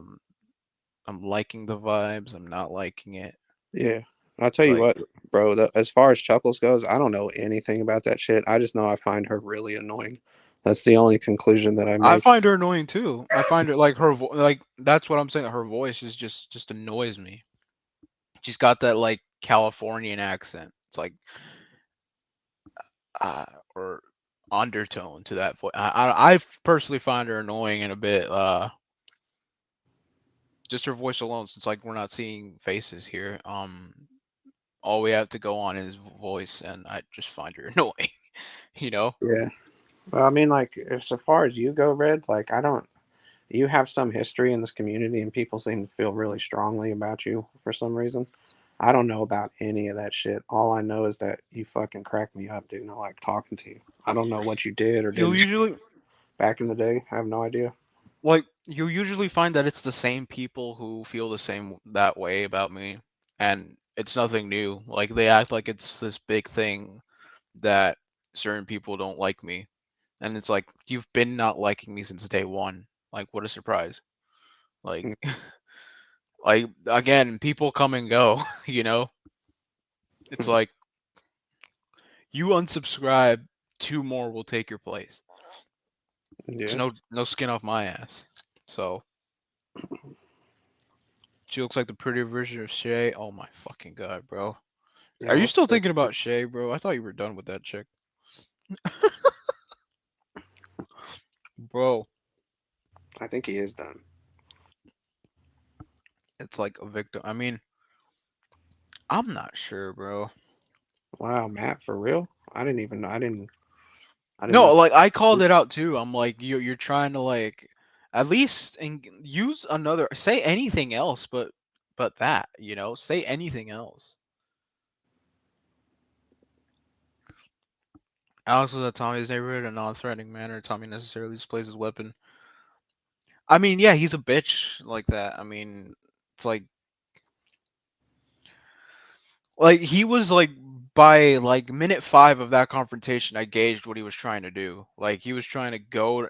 I'm liking the vibes. I'm not liking it. Yeah. I'll tell you Like, what, bro, as far as Chuckles goes, I don't know anything about that shit. I just know I find her really annoying. That's the only conclusion that I I made. find her annoying too. I find her like like that's what I'm saying. Her voice is just annoys me. She's got that like Californian accent. It's like uh, or undertone to that voice. I personally find her annoying and a bit just her voice alone. Since like we're not seeing faces here. All we have to go on is voice, and I just find her annoying. You know. Yeah. Well, I mean, like, as far as you go, Red, like, I don't, you have some history in this community and people seem to feel really strongly about you for some reason. I don't know about any of that shit. All I know is that you fucking crack me up, dude. And I like talking to you. I don't know what you did or You'll didn't usually back in the day. I have no idea. you usually find that it's the same people who feel the same that way about me, and it's nothing new. Like they act like it's this big thing that certain people don't like me, and it's like you've been not liking me since day one. Like what a surprise. Like Mm, like again, people come and go. It's like you unsubscribe, two more will take your place. It's yeah. no skin off my ass. So she looks like the prettier version of Shay. Oh my fucking god, bro. Yeah. Are you What's still the, thinking about Shay, bro? I thought you were done with that chick. Bro, I think he is done. it's like a victim. I mean, I'm not sure, bro. Wow, Matt, for real? I didn't No, know. like I called it out too. I'm like, you're trying to like at least use another say anything else but that, say anything else. Alex was at Tommy's neighborhood in a non-threatening manner. Tommy necessarily displays his weapon. I mean, yeah, he's a bitch like that. I mean, it's like he was like by like minute 5 of that confrontation, I gauged what he was trying to do. Like he was trying to goad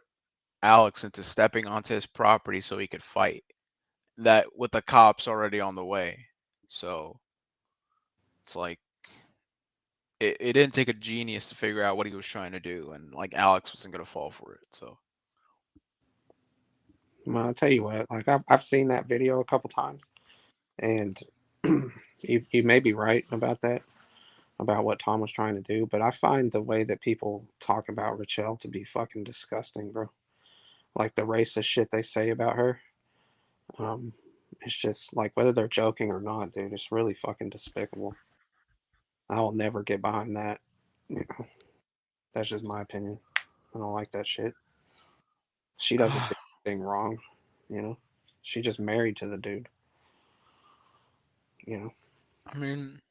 Alex into stepping onto his property so he could fight. That with the cops already on the way. So it's like it didn't take a genius to figure out what he was trying to do, and like Alex wasn't gonna fall for it. So Well, I'll tell you what, like I've seen that video a couple times, and you may be right about that, about what Tom was trying to do, but I find the way that people talk about Rachel to be fucking disgusting, bro. Like the racist shit they say about her. Um, it's just like whether they're joking or not, dude. It's really fucking despicable. I will never get behind that. You know, that's just my opinion. I don't like that shit. She doesn't do I anything wrong. You know, she just married to the dude. You know, mean,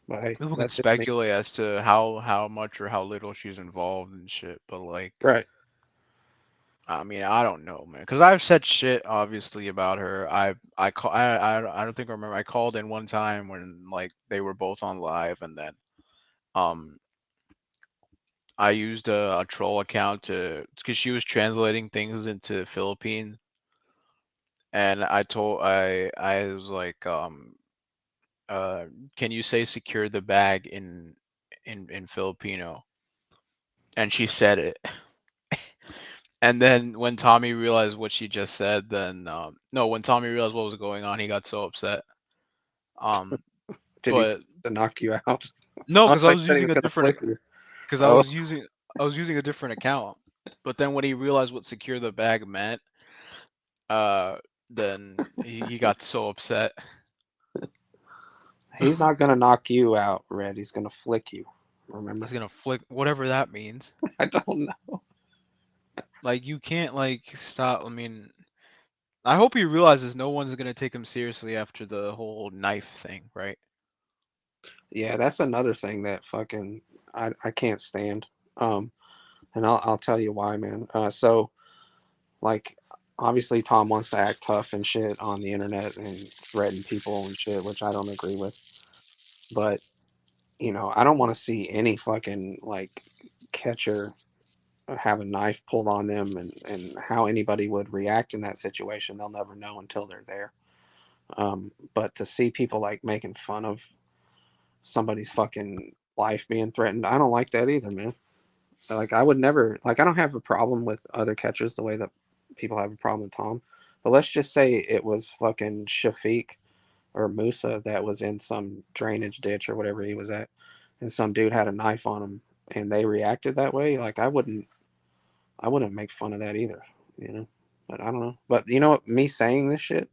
but hey, people can that's just me. speculate as to how much or how little she's involved and shit, but like Right. I mean, I don't know, man. Because I've said shit, obviously, about her. I don't think I remember. I called in one time when like they were both on live, and then um, I used a troll account to because she was translating things into Philippine, and I was like uh, can you say secure the bag in Filipino? And she said it. And then when Tommy realized what she just said, then no, when Tommy realized what was going on, he got so upset. Um, Did he but to knock you out? no, Oh, because I I was said he using was a gonna different flick you. because Oh, I was using a different account. But then when he realized what secure the bag meant, uh, then he got so upset. he's not gonna knock you out, Red. He's gonna flick you. He's Remember? gonna flick whatever that means. I don't know. Like you can't like stop. I mean, I hope he realizes no one's gonna take him seriously after the whole knife thing, right? Yeah, that's another thing that fucking I can't stand. and I'll tell you why, man. So like, obviously Tom wants to act tough and shit on the internet and threaten people and shit, which I don't agree with. But I don't want to see any fucking like catcher have a knife pulled on them, and how anybody would react in that situation, they'll never know until they're there. But to see people like making fun of somebody's fucking life being threatened, I don't like that either, man. Like, I would never, like, I don't have a problem with other catchers the way that people have a problem with Tom. But let's just say it was fucking Shafiq or Musa that was in some drainage ditch or whatever he was at, and some dude had a knife on him, and they reacted that way. Like, I wouldn't make fun of that either, you know. But I don't know. But you know what? Me saying this shit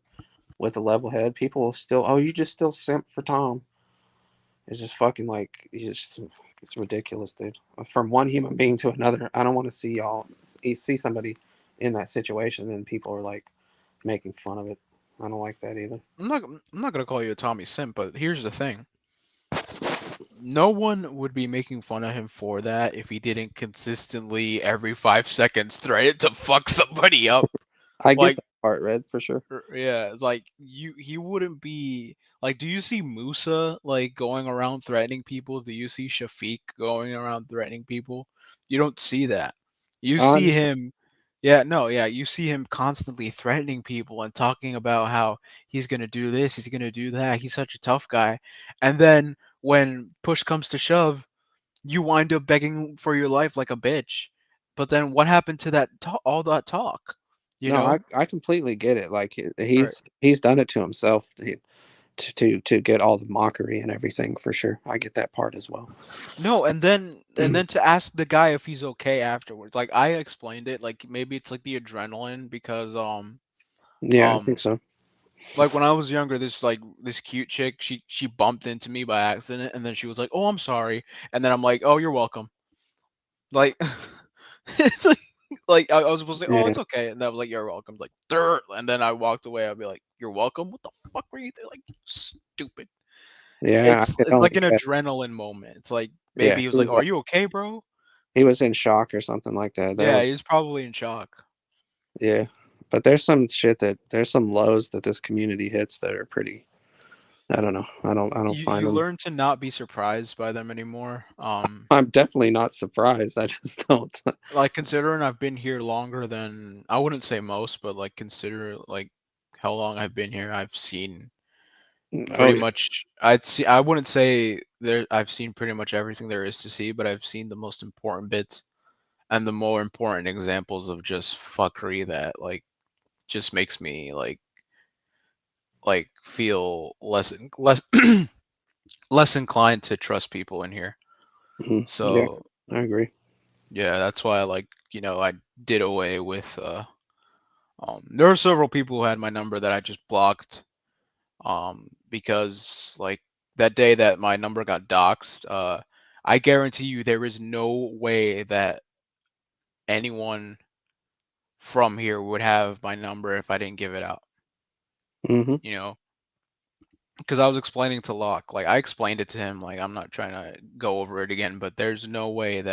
with a level head, people will still, oh, you just still simp for Tom. It's just fucking like, it's ridiculous, dude. From one human being to another, I don't want to see somebody in that situation, and people are like making fun of it. I don't like that either. I'm not gonna call you a Tommy simp, but here's the thing: no one would be making fun of him for that if he didn't consistently every 5 seconds threaten to fuck somebody up. I get Like, that part, Red, for sure. yeah, it's like he wouldn't be like. Do you see Musa like going around threatening people? Do you see Shafiq going around threatening people? You don't see that. You I see understand. him. Yeah, no, yeah, you see him constantly threatening people and talking about how he's gonna do this, he's gonna do that. He's such a tough guy, and then when push comes to shove, you wind up begging for your life like a bitch. But then what happened to all that talk? You No, I know? I completely get it. Like, Right. he's done it to himself, to get all the mockery and everything, for sure. I get that part as well. No, and then to ask the guy if he's okay afterwards. Like I explained it, like maybe it's like the adrenaline because Yeah, I think um so. like when I was younger, this cute chick, she bumped into me by accident and then she was like, "Oh, I'm sorry." And then I'm like, "Oh, you're welcome." Like it's like I was supposed to say, "Oh, Yeah, it's okay." And I was like, "You're welcome." Like, "Dirt." And then I walked away. I'd be like, "You're welcome." What the fuck were you doing? Like, stupid. yeah, I It's can it's only like an guess. adrenaline moment. It's like Yeah, maybe he was he like, was "Are like, you okay, bro?" he was in shock or something like that. That Yeah, was, he's probably in shock. yeah. But there's some lows that this community hits that are pretty. I don't know. I don't find You them. learn to not be surprised by them anymore. I'm definitely not surprised. I just don't. Like considering I've been here longer than I wouldn't say most, but like consider like how long I've been here, I've seen Oh pretty yeah. much. I wouldn't say there. I've seen pretty much everything there is to see, but I've seen the most important bits and the more important examples of just fuckery that like just makes me like feel less less inclined to trust people in here. Yeah, So I agree. yeah, that's why I did away with there were several people who had my number that I just blocked because like that day that my number got doxxed, I guarantee you there is no way that anyone from here would have my number if I didn't give it out, Hmm. you know? Because I was explaining to Locke, like I explained it to him, like I'm not trying to go over it again, but there's no way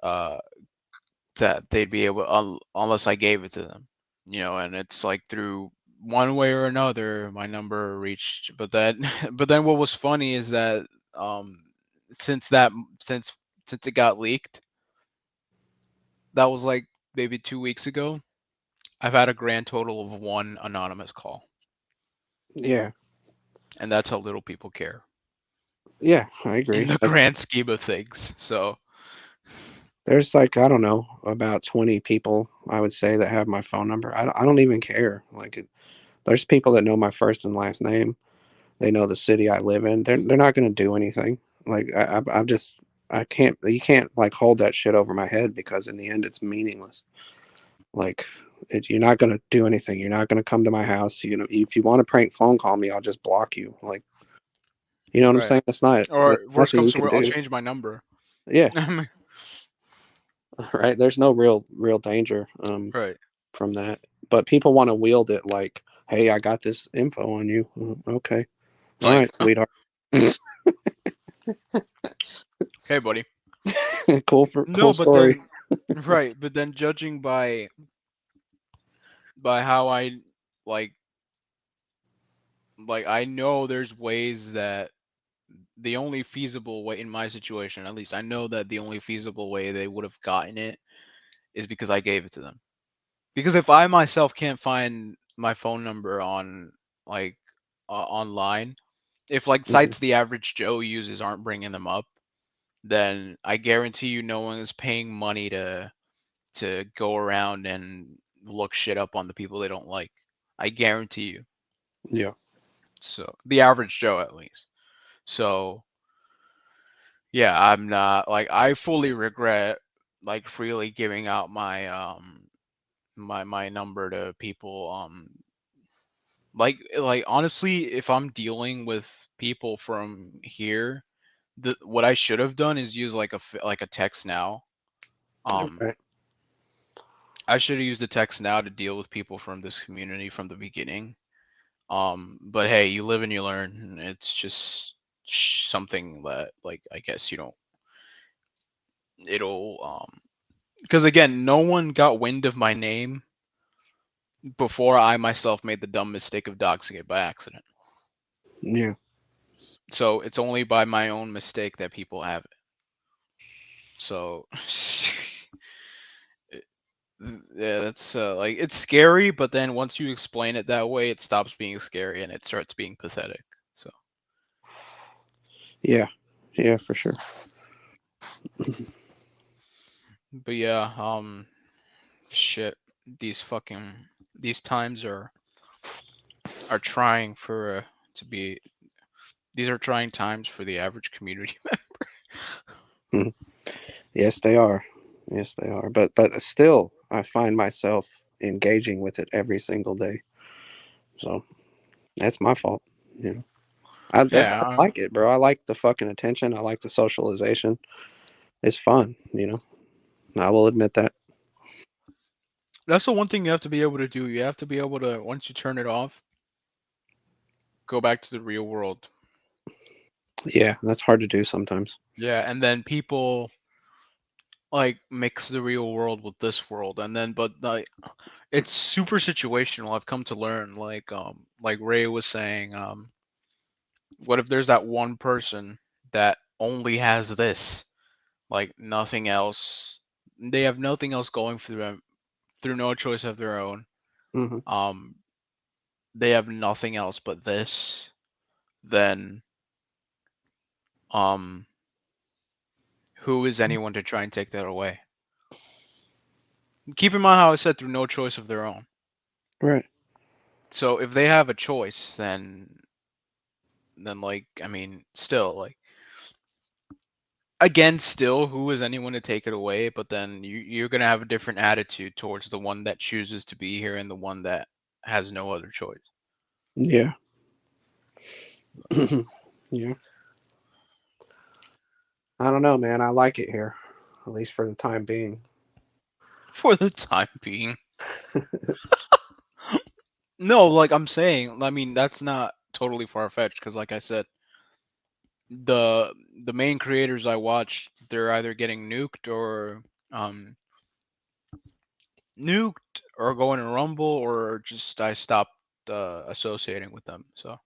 uh that they'd be able unless I gave it to them, and it's like through one way or another my number reached, but then but then what was funny is that um since that since since it got leaked, that was like maybe 2 weeks ago, I've had a grand total of one anonymous call, Yeah, and that's how little people care yeah, I in agree. the Like, grand scheme of things. So there's like, I don't know, about 20 people I would say that have my phone number. I don't even care. Like, there's people that know my first and last name. They know the city I live in. They're not going to do anything. Like, I'm just, I can't. You can't like hold that shit over my head, because in the end it's meaningless. Like, you're not going to do anything. You're not going to come to my house. If you want to prank phone call me, I'll just block you. Like, you know what I'm right, saying? There's or worst nothing comes you to can worst, I'll do. change my number. Yeah, right. There's no real danger Right. from that. But people want to wield it like, hey, I got this info on you. Okay. It's All like, right, sweetheart. hey, buddy. Cool No, but story. then right, but then judging by how I like I know there's ways that the only feasible way in my situation, at least I know that the only feasible way they would have gotten it is because I gave it to them. Because if I myself can't find my phone number on like online, if like Mhm. sites the average Joe uses aren't bringing them up, then I guarantee you no one is paying money to go around and look shit up on the people they don't like. I guarantee you. Yeah. So the average Joe at least. So yeah, I'm not like I fully regret like freely giving out my number to people like honestly if I'm dealing with people from here the what I should have done is use like a text now. Um Right. I should have used the text now to deal with people from this community from the beginning. But hey, you live and you learn. And it's just something that like I guess you don't it'll because again, no one got wind of my name before I myself made the dumb mistake of doxing it by accident. Yeah. So it's only by my own mistake that people have it. So yeah, that's like it's scary, but then once you explain it that way, it stops being scary and it starts being pathetic. So, Yeah. Yeah, for sure. but yeah, shit, these fucking these times are trying for to be these are trying times for the average community Mhm. Yes, they are. Yes, they are. But still, I find myself engaging with it every single day. So that's my fault. You know, I Yeah, like it, bro. I like the fucking attention. I like the socialization. It's fun. You know, I will admit that. that's the one thing you have to be able to do. You have to be able to once you turn it off, go back to the real world. Yeah, that's hard to do sometimes. Yeah, and then people like mix the real world with this world, and then but like it's super situational. I've come to learn, like Ray was saying, what if there's that one person that only has this, like nothing else? They have nothing else going for them through no choice of their own. Hmm. Um, they have nothing else but this. Then, um, who is anyone to try and take that away? Keep in mind how I said through no choice of their own. Right. So if they have a choice, then like I mean, still like again, still, who is anyone to take it away? But then you're gonna have a different attitude towards the one that chooses to be here and the one that has no other choice. Yeah. Yeah. I don't know, man. I like it here, at least for the time being. For the time being. No, like I'm saying, I mean that's not totally far fetched because, like I said, the the main creators I watched, they're either getting um nuked or going to Rumble or just I stopped associating with them. So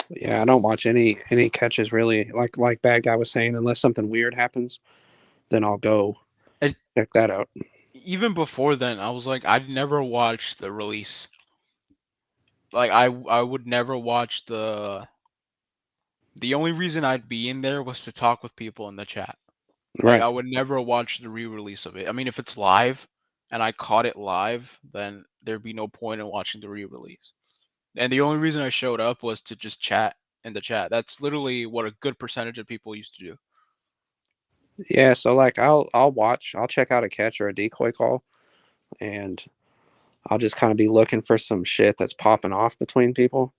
Yeah, I don't watch any catches really. Like Bad Guy was saying, unless something weird happens, then I'll go and check that out. even before then, I was like, I'd never watch the release. Like I would never watch the only reason I'd be in there was to talk with people in the chat. Like Right. I would never watch the re-release of it. I mean, if it's live and I caught it live, then there'd be no point in watching the re-release. And the only reason I showed up was to just chat in the chat. That's literally what a good percentage of people used to do. Yeah, so like I'll check out a catch or a decoy call, and I'll just kind of be looking for some shit that's popping off between people,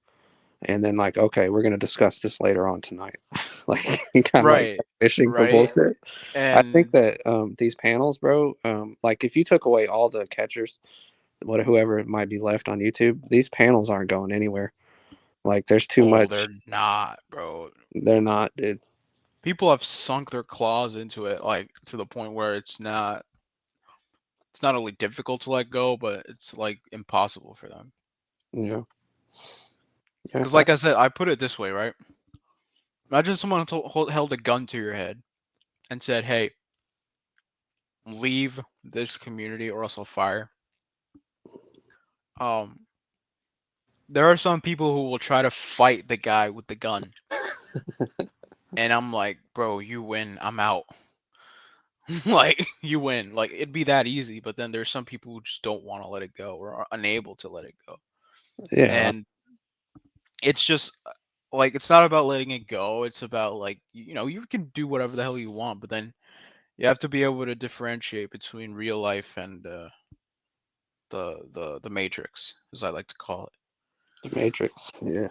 and then like, okay, we're gonna discuss this later on tonight. Like kind of like Right. fishing for Right. bullshit. I think And that these panels, bro, like if you took away all the catchers, whoever might be left on YouTube, these panels aren't going anywhere. Like there's too oh, much. they're not, bro. They're not, dude. people have sunk their claws into it, like to the point where it's not only difficult to let go, but it's like impossible for them. Yeah, yeah, Because, like I said, I put it this way, right? Imagine someone held a gun to your head and said, "Hey, leave this community or else I'll fire." Um, there are some people who will try to fight the guy with the gun, and I'm like, "Bro, you win. I'm out." Like you win. Like it'd be that easy, but then there's some people who just don't want to let it go or are unable to let it go. yeah. And it's just like it's not about letting it go. It's about like you can do whatever the hell you want, but then you have to be able to differentiate between real life and the matrix, as I like to call it. The Matrix. Yeah.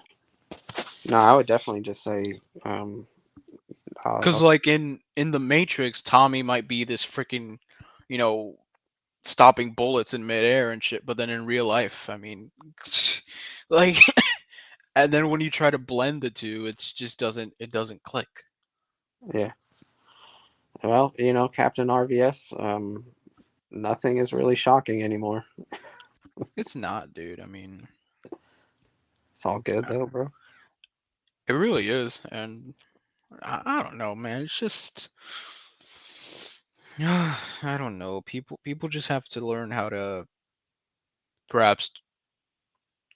No, I would definitely just say, Because I'll, like in the matrix, Tommy might be this freaking you know stopping bullets in midair and shit, but then in real life, I mean, like, and then when you try to blend the two, it doesn't click. yeah. Well, Captain RVS. Nothing is really shocking anymore. It's not, dude. I mean, It's all good though, bro. it really is, and I don't know, man. It's just I don't know. People just have to learn how to perhaps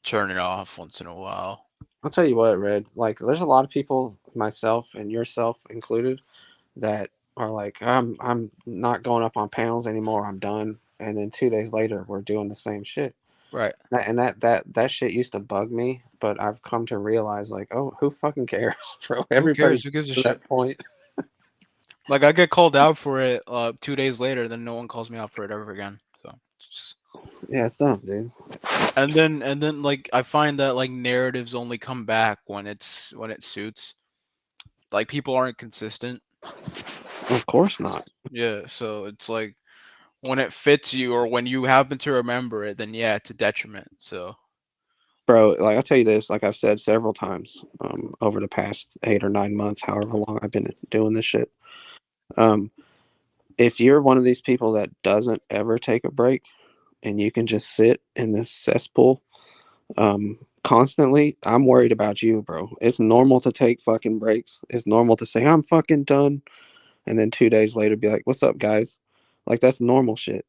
turn it off once in a while. I'll tell you what, Red. Like, there's a lot of people, myself and yourself included, that are like, I'm not going up on panels anymore. I'm done. And then 2 days later, we're doing the same shit. Right. And that shit used to bug me, but I've come to realize, like, oh, who fucking cares, bro? Who Everybody's cares? Who gives a to shit? that point. Like I get called out for it 2 days later, then no one calls me out for it ever again. So it's just Yeah, it's dumb, dude. and then like I find that like narratives only come back when it suits. Like people aren't consistent. Of course not, Yeah, so it's like when it fits you or when you happen to remember it, then yeah, it's a detriment. So bro. Like, I'll tell you this, like I've said several times, over the past 8 or 9 months, however long I've been doing this shit. Um, if you're one of these people that doesn't ever take a break and you can just sit in this cesspool constantly, I'm worried about you, bro. It's normal to take fucking breaks. It's normal to say I'm fucking done, and then 2 days later be like, "What's up, guys?" Like, that's normal shit.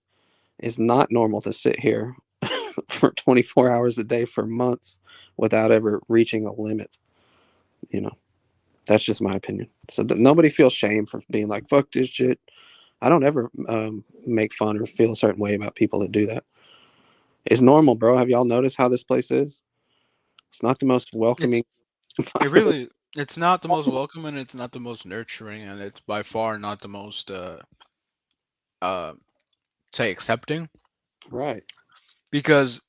It's not normal to sit here for 24 hours a day for months without ever reaching a limit. You know, that's just my opinion. So nobody feels shame for being like, "Fuck this shit." I don't ever make fun or feel a certain way about people that do that. It's normal, bro. Have y'all noticed how this place is? It's not the most it's welcoming it environment. really it's not the most welcoming, it's not the most nurturing, and it's by far not the most uh say accepting Right. because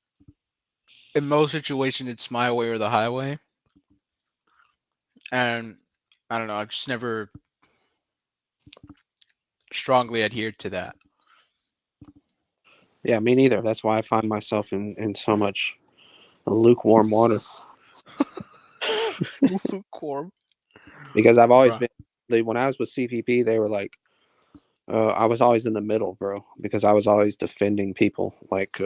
in most situations it's my way or the highway, and I don't know, I've just never strongly adhered to that. Yeah, me neither. That's why I find myself in so much lukewarm water Lukewarm. because I've always Bruh. been. When I was with CPP, they were like, I was always in the middle, bro, because I was always defending people like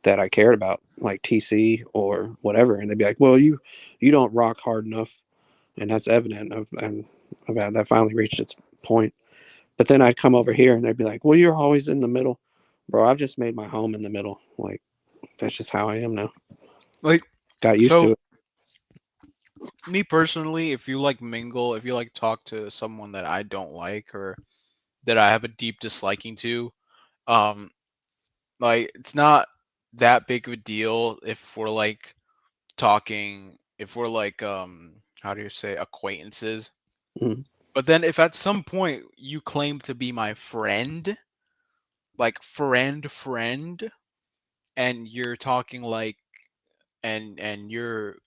that I cared about, like TC or whatever, and they'd be like, "Well, you don't rock hard enough," and that's evident. And about that finally reached its point. But then I'd come over here, and they'd be like, "Well, you're always in the middle, bro. I've just made my home in the middle. Like, that's just how I am now. Like Got used to so it." me personally, if you like mingle, if you like talk to someone that I don't like or that I have a deep disliking to, um like it's not that big of a deal if we're like talking, if we're like how do you say acquaintances. Mhm. But then if at some point you claim to be my friend, like friend, and you're talking like and you're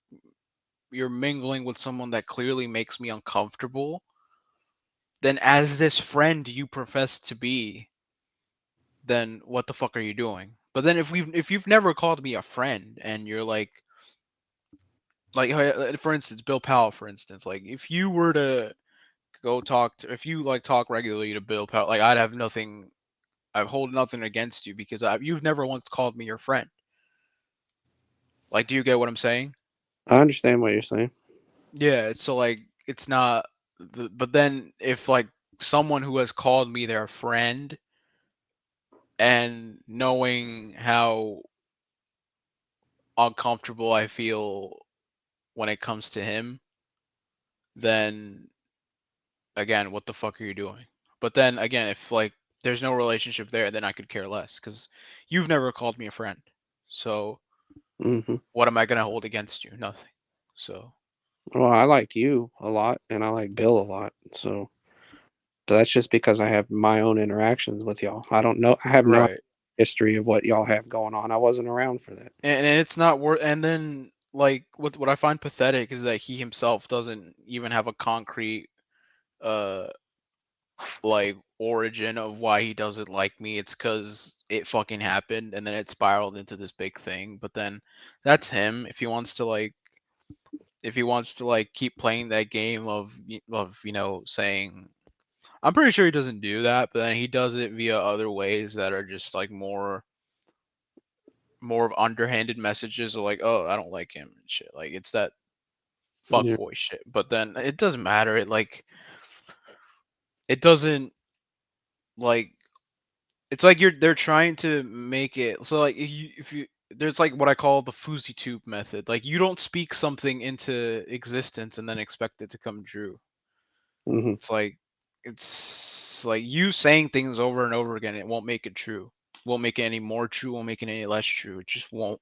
mingling with someone that clearly makes me uncomfortable, then as this friend you profess to be, then what the fuck are you doing? But then if you've never called me a friend and you're like for instance, Bill Powell, for instance, like if you were to go talk to, if you like talk regularly to Bill Powell, like I'd have nothing, I hold nothing against you because you've never once called me your friend. Like, do you get what I'm saying? I understand what you're saying. Yeah, so like it's not but then if like someone who has called me their friend and knowing how uncomfortable I feel when it comes to him, then again, what the fuck are you doing? But then again, if like there's no relationship there, then I could care less because you've never called me a friend. So Hmm. what am I gonna hold against you? Nothing. So Well, I like you a lot, and I like Bill a lot. So that's just because I have my own interactions with y'all. I don't know. I have no right. history of what y'all have going on. I wasn't around for that. And it's not worth. And then like what I find pathetic is that he himself doesn't even have a concrete uh like origin of why he doesn't like me. It's because it fucking happened and then it spiraled into this big thing. But then that's him. If he wants to like keep playing that game of saying, I'm pretty sure he doesn't do that, but then he does it via other ways that are just like more of underhanded messages of like, oh, I don't like him and shit. Like it's that Yeah. fuckboy shit. But then it doesn't matter. It doesn't like it's like they're trying to make it so like if you there's like what I call the Fousey tube method. Like you don't speak something into existence and then expect it to come true. Hmm. It's like it's like you saying things over and over again. It won't make it true. Won't make it any more true. Won't make it any less true. It just won't.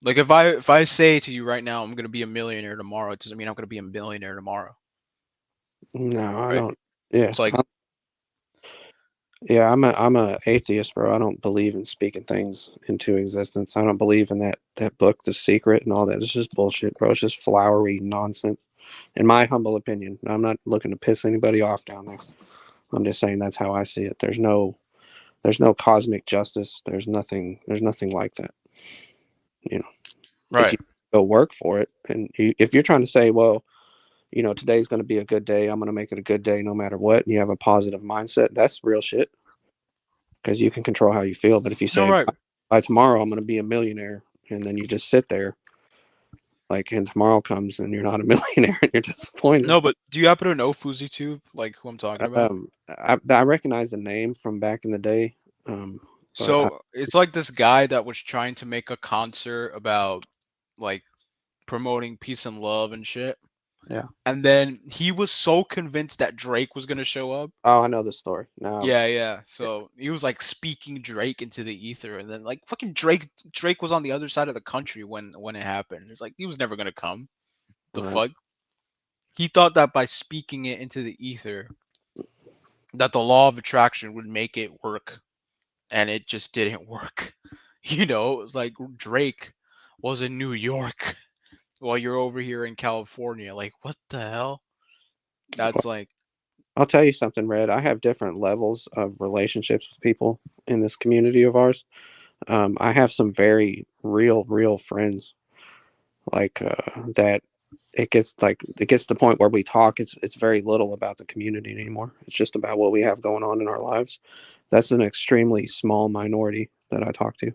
Like if I say to you right now I'm gonna be a millionaire tomorrow, it doesn't mean I'm gonna be a millionaire tomorrow. No, I Right? don't. Yeah, It's like yeah. I'm a atheist, bro. I don't believe in speaking things into existence. I don't believe in that book, The Secret, and all that. It's just bullshit, bro. It's just flowery nonsense, in my humble opinion. I'm not looking to piss anybody off down there. I'm just saying that's how I see it. There's no cosmic justice. There's nothing like that. You know, if right. you go work for it, and if you're trying to say, well, today's going to be a good day. I'm going to make it a good day no matter what. And you have a positive mindset. That's real shit because you can control how you feel. But if you No, say, right. by tomorrow, I'm going to be a millionaire, and then you just sit there, like, and tomorrow comes and you're not a millionaire and you're disappointed. No, but do you happen to know Fousey Tube, like who I'm talking about? I recognize the name from back in the day. Um, but So it's like this guy that was trying to make a concert about like promoting peace and love and shit. yeah. And then he was so convinced that Drake was gonna show up. Oh, I know the story. Now, Yeah, yeah. So he was like speaking Drake into the ether, and then like fucking Drake was on the other side of the country when it happened. It's like he was never gonna come. The right. fuck? He thought that by speaking it into the ether, that the law of attraction would make it work, and it just didn't work. It was like Drake was in New York while you're over here in California. Like, what the hell? That's Well, like, I'll tell you something, Red. I have different levels of relationships with people in this community of ours. I have some very real friends, like that. It gets to the point where we talk. It's very little about the community anymore. It's just about what we have going on in our lives. That's an extremely small minority that I talk to.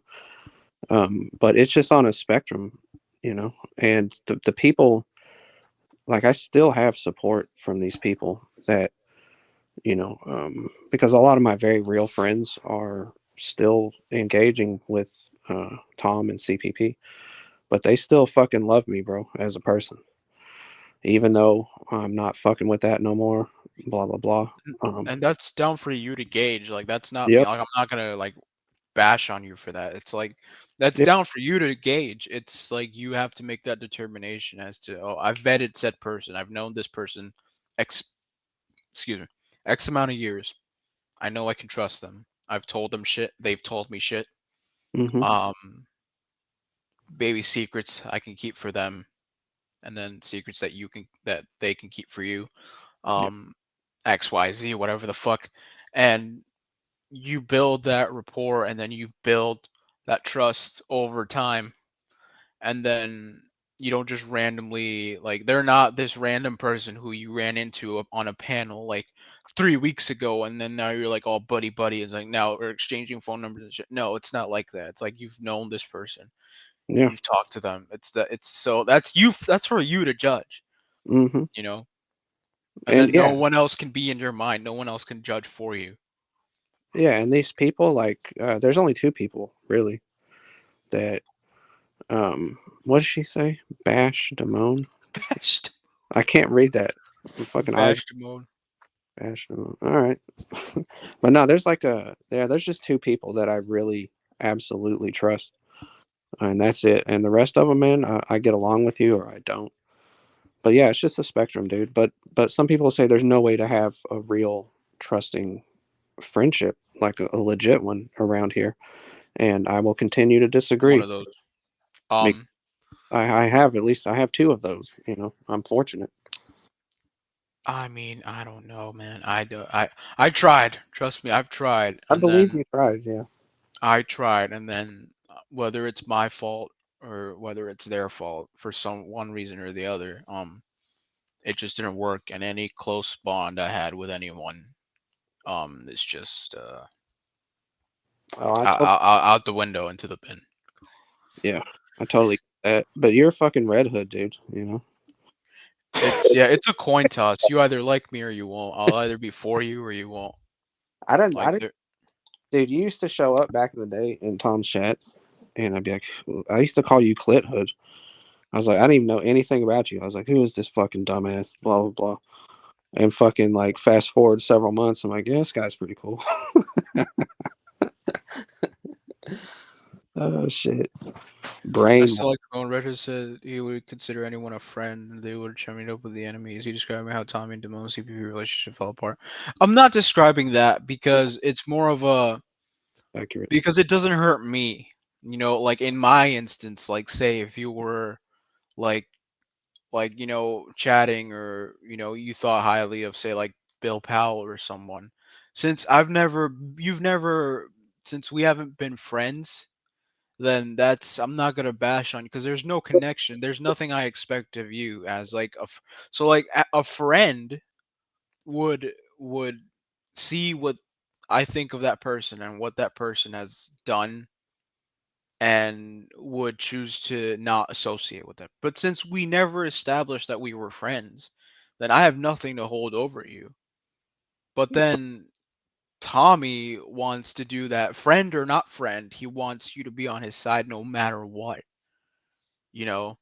But it's just on a spectrum, And the people, like, I still have support from these people that because a lot of my very real friends are still engaging with Tom and CPP, but they still fucking love me, bro, as a person, even though I'm not fucking with that no more. Blah blah blah. and that's down for you to gauge. Like, that's not me. Yep. Like, I'm not gonna like bash on you for that. It's like that's Yep. down for you to gauge. It's like you have to make that determination as to, oh, I've vetted said person. I've known this person X excuse me, X amount of years. I know I can trust them. I've told them shit. They've told me shit. Hmm. Um, Baby secrets I can keep for them, and then secrets that they can keep for you. Yep. Um, XYZ, whatever the fuck, and you build that rapport, and then you build that trust over time, and then you don't just randomly like they're not this random person who you ran into on a panel like 3 weeks ago, and then now you're like all buddy buddy. It's like now we're exchanging phone numbers and shit. No, it's not like that. It's like you've known this person, Yeah. you've talked to them. It's so that's you. That's for you to judge. Hmm. You know, and And then no yeah, one else can be in your mind. No one else can judge for you. yeah, and these people, like, there's only two people really that, what did she say? Bash Damone. Bashed, I can't read that. My fucking eyes. bashed mode. Bash Damone. All right. But no, there's like there's just two people that I really absolutely trust, and that's it. And the rest of them, man, I get along with you or I don't. But yeah, it's just a spectrum, dude. But some people say there's no way to have a real trusting friendship, like a legit one around here, and I will continue to I'm one disagree. of those. Be- Um, I have at least I have two of those. I'm fortunate. I mean, I don't know, man. I tried. Trust me, I've tried, I and believe then you tried. Yeah, whether it's my fault or whether it's their fault for some one reason or the other, it just didn't work. And any close bond I had with anyone, is just oh, out the window into the bin. yeah, I totally get that. But you're a fucking red hood, dude. It's yeah, it's a coin toss. You either like me or you won't. I'll either be for you or you won't. I Like didn't, there, dude. You used to show up back in the day in Tom's chats, and I'd be like, I used to call you Clit Hood. I was like, I didn't even know anything about you. I was like, who is this fucking dumbass? Blah blah blah. And fucking like fast forward several months, I'm like, yeah, this guy's pretty cool. Oh shit, I brain. still like when Redhead said he would consider anyone a friend and they would chum it up with the enemy. Is he describing how Tommy and Damone's CPP relationship fell apart? I'm not describing that because it's more of a Accurate. because it doesn't hurt me. You know, like in my instance, like say if you were like chatting or you thought highly of say like Bill Powell or someone. Since you've never since we haven't been friends, then that's I'm not gonna bash on you because there's no connection. There's nothing I expect of you as like so like a friend would see what I think of that person and what that person has done and would choose to not associate with them. But since we never established that we were friends, then I have nothing to hold over you. But then Tommy wants to do that, friend or not friend. He wants you to be on his side no matter what, you know,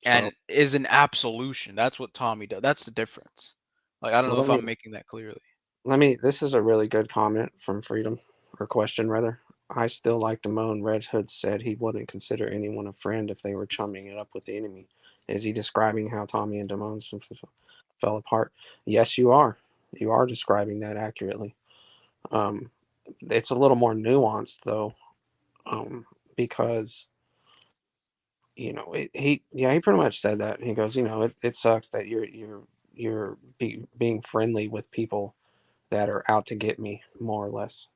So and is an absolution. That's what Tommy does. That's the difference. Like, I don't so know if I'm making that clearly. let me. This is a really good comment from Freedom, or question rather. I still like Damone. Red Hood said he wouldn't consider anyone a friend if they were chumming it up with the enemy. Is he describing how Tommy and Damone fell apart? Yes, you are. You are describing that accurately. Um, it's a little more nuanced though, because he pretty much said that. He goes, it sucks that you're being friendly with people that are out to get me, more or less.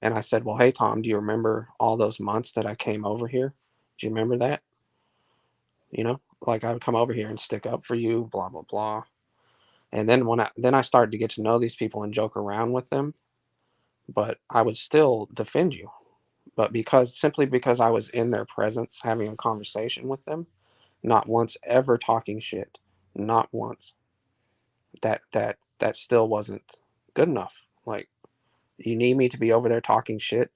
And I said, well, hey Tom, do you remember all those months that I came over here? Do you remember that? Like I would come over here and stick up for you, blah blah blah. And then when I started to get to know these people and joke around with them, but I would still defend you. But simply because I was in their presence having a conversation with them, not once ever talking shit, not once. That still wasn't good enough. Like, you need me to be over there talking shit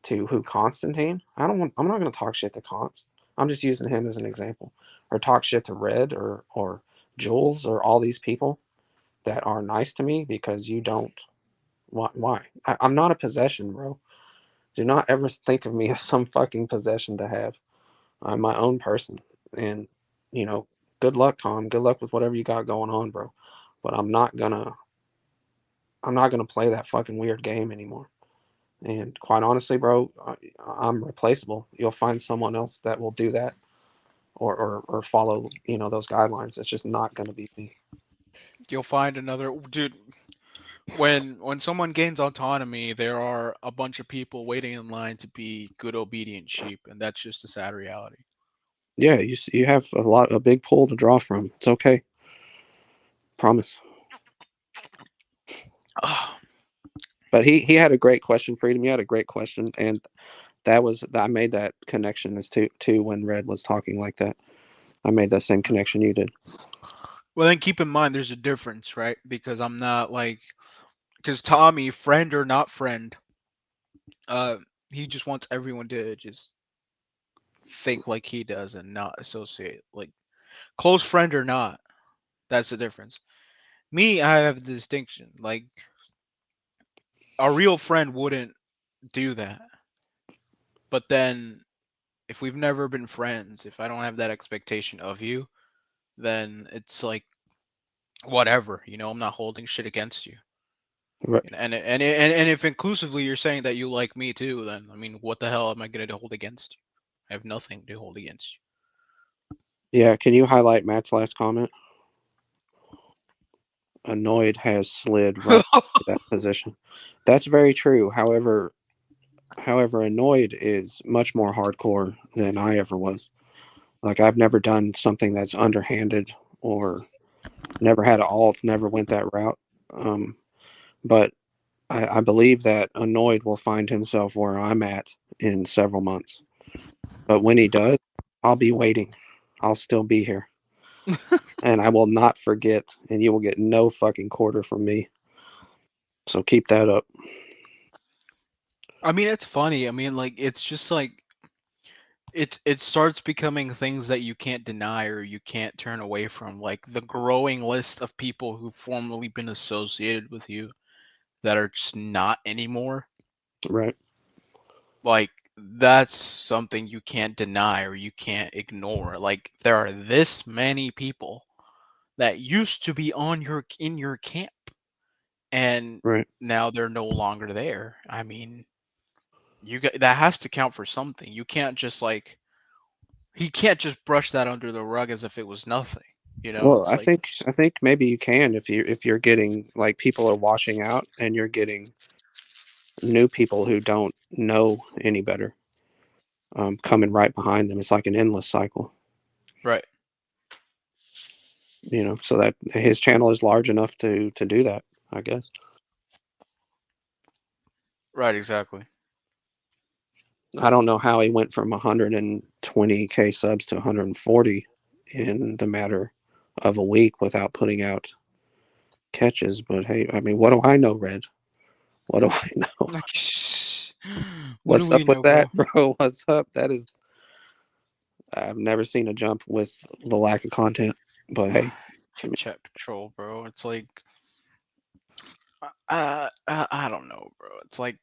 to who? Constantine? I'm not going to talk shit to Const. I'm just using him as an example. Or talk shit to Red or Jules or all these people that are nice to me because you don't. Why? I'm not a possession, bro. Do not ever think of me as some fucking possession to have. I'm my own person. And, you know, good luck, Tom. Good luck with whatever you got going on, bro. But I'm not gonna play that fucking weird game anymore. And quite honestly, bro, I'm replaceable. You'll find someone else that will do that or follow, those guidelines. It's just not gonna be me. You'll find another dude. When someone gains autonomy, there are a bunch of people waiting in line to be good obedient sheep, and that's just a sad reality. Yeah, you have a big pool to draw from. It's okay. Promise. Oh, But he had a great question, Freedom. You had a great question, and I made that connection as to when Red was talking like that. I made that same connection you did. Well, then keep in mind there's a difference, right? Because I'm not like, because Tommy, friend or not friend, uh, he just wants everyone to just think like he does and not associate. Like, close friend or not, that's the difference. Me, I have the distinction. Like, a real friend wouldn't do that. But then, if we've never been friends, if I don't have that expectation of you, then it's like whatever. I'm not holding shit against you. Right. And if inclusively you're saying that you like me too, then I mean, what the hell am I gonna hold against you? I have nothing to hold against Yeah. Can you highlight Matt's last comment? Annoyed has slid you. right to that position. That's very true. However, annoyed is much more hardcore than I ever was. Like I've never done something that's underhanded or never had an alt, never went that route. Um, but I believe that annoyed will find himself where I'm at in several months. But when he does, I'll be waiting. I'll still be here. And I will not forget, and you will get no fucking quarter from me. So keep that up. I mean, it's funny. I mean, like it's just like it starts becoming things that you can't deny or you can't turn away from. Like the growing list of people who've formerly been associated with you that are just not anymore. Right. Like that's something you can't deny or you can't ignore. Like there are this many people that used to be on your in your camp and Right. now they're no longer there. I mean, you got that has to count for something. You can't just like he can't just brush that under the rug as if it was nothing. Well, It's like I think maybe you can if you're getting like people are washing out and you're getting new people who don't know any better coming right behind them. It's like an endless cycle, right, so that his channel is large enough to do that, I guess. right, exactly. I don't know how he went from 120K subs to 140 in the matter of a week without putting out catches, but hey, I mean, what do I know, Red? What do I know? Like, what do What's we up with know, bro? that, bro? What's up? That is, I've never seen a jump with the lack of content, but hey, I Chit mean, chat patrol, bro. It's like I don't know, bro. It's like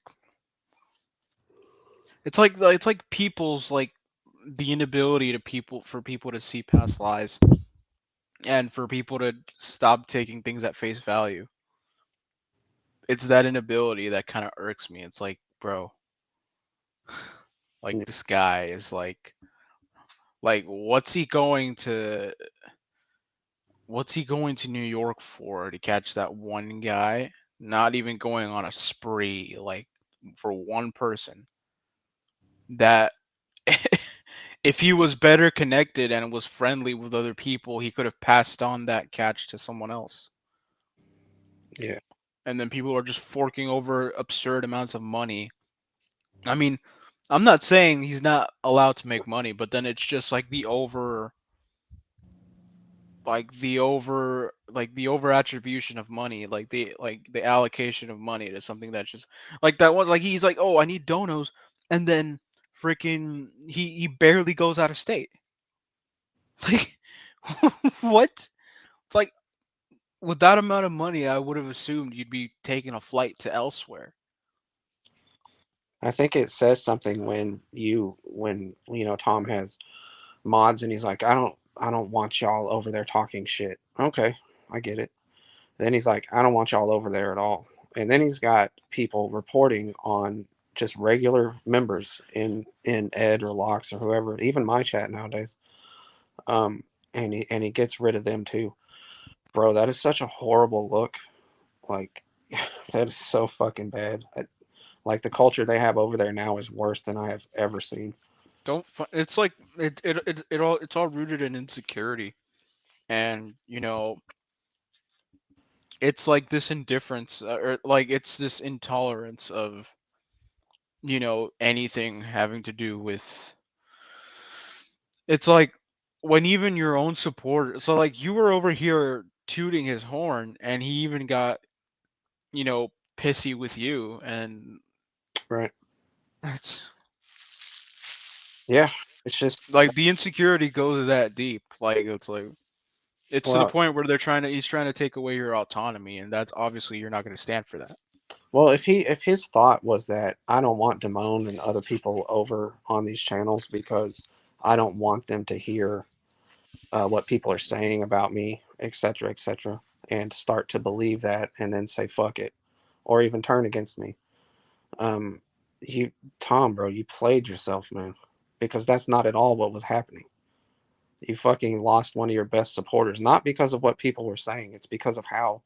people's like the inability to people for people to see past lies and for people to stop taking things at face value. It's that inability that kind of irks me. It's like, bro, like yeah, this guy is like what's he going to New York for to catch that one guy? Not even going on a spree like for one person that if he was better connected and was friendly with other people, he could have passed on that catch to someone else. yeah. And then people are just forking over absurd amounts of money. I mean, I'm not saying he's not allowed to make money, but then it's just like the over attribution of money, like the allocation of money to something that's just like that was like he's like, oh, I need donos, and then freaking he barely goes out of state. Like what? It's like with that amount of money, I would have assumed you'd be taking a flight to elsewhere. I think it says something when Tom has mods and he's like, I don't want y'all over there talking shit. Okay, I get it. Then he's like, I don't want y'all over there at all. And then he's got people reporting on just regular members in Ed or Locks or whoever, even my chat nowadays. And he gets rid of them too, bro. That is such a horrible look. Like that is so fucking bad. Like the culture they have over there now is worse than I have ever seen. It's like it's all rooted in insecurity, and it's like this indifference, or like it's this intolerance of anything having to do with. It's like when even your own support. So like you were over here tooting his horn, and he even got pissy with you, and Right. it's Yeah. It's just like the insecurity goes that deep. Like it's to the well, point where he's trying to take away your autonomy, and that's obviously you're not going to stand for that. well, if his thought was that I don't want Damone and other people over on these channels because I don't want them to hear what people are saying about me, etc., and start to believe that and then say fuck it, or even turn against me. Um, you, Tom, bro, you played yourself, man, because that's not at all what was happening. You fucking lost one of your best supporters, not because of what people were saying. It's because of how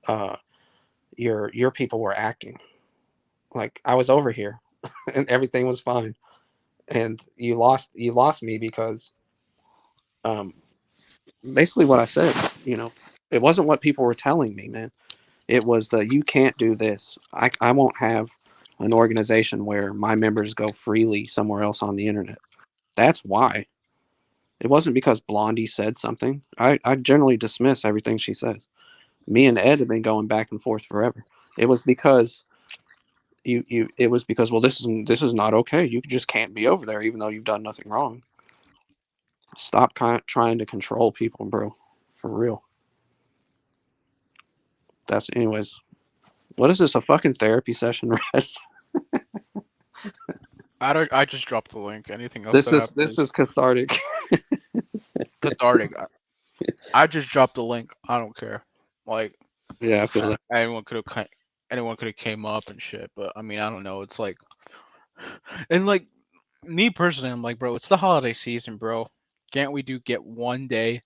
uh, your people were acting. Like I was over here, and everything was fine, and you lost me because um, basically what I said. It wasn't what people were telling me, man. It was the you can't do this. I won't have an organization where my members go freely somewhere else on the internet. That's why. It wasn't because Blondie said something. I generally dismiss everything she says. Me and Ed have been going back and forth forever. It was because it was because well this is not okay. You just can't be over there even though you've done nothing wrong. Stop trying to control people, bro. For real. That's anyways. What is this? A fucking therapy session, Red? I just dropped the link. Anything else This that is happened this is is cathartic. cathartic. I just dropped the link. I don't care. Like Yeah, I feel that. anyone could have anyone could have came up and shit, but I mean I don't know. It's like and like me personally, I'm like, bro, it's the holiday season, bro. Can't we get one day?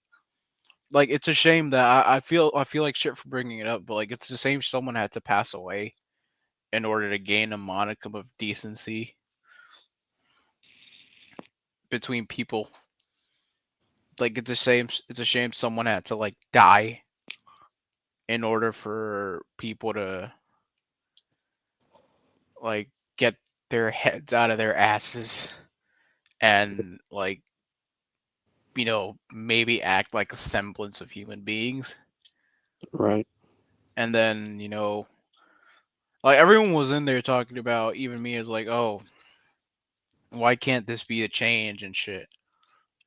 Like it's a shame that I feel like shit for bringing it up, but like it's the same someone had to pass away in order to gain a modicum of decency between people. Like it's a shame someone had to like die in order for people to like get their heads out of their asses and like maybe act like a semblance of human beings. Right. And then like everyone was in there talking about, even me, as like, oh, why can't this be a change and shit,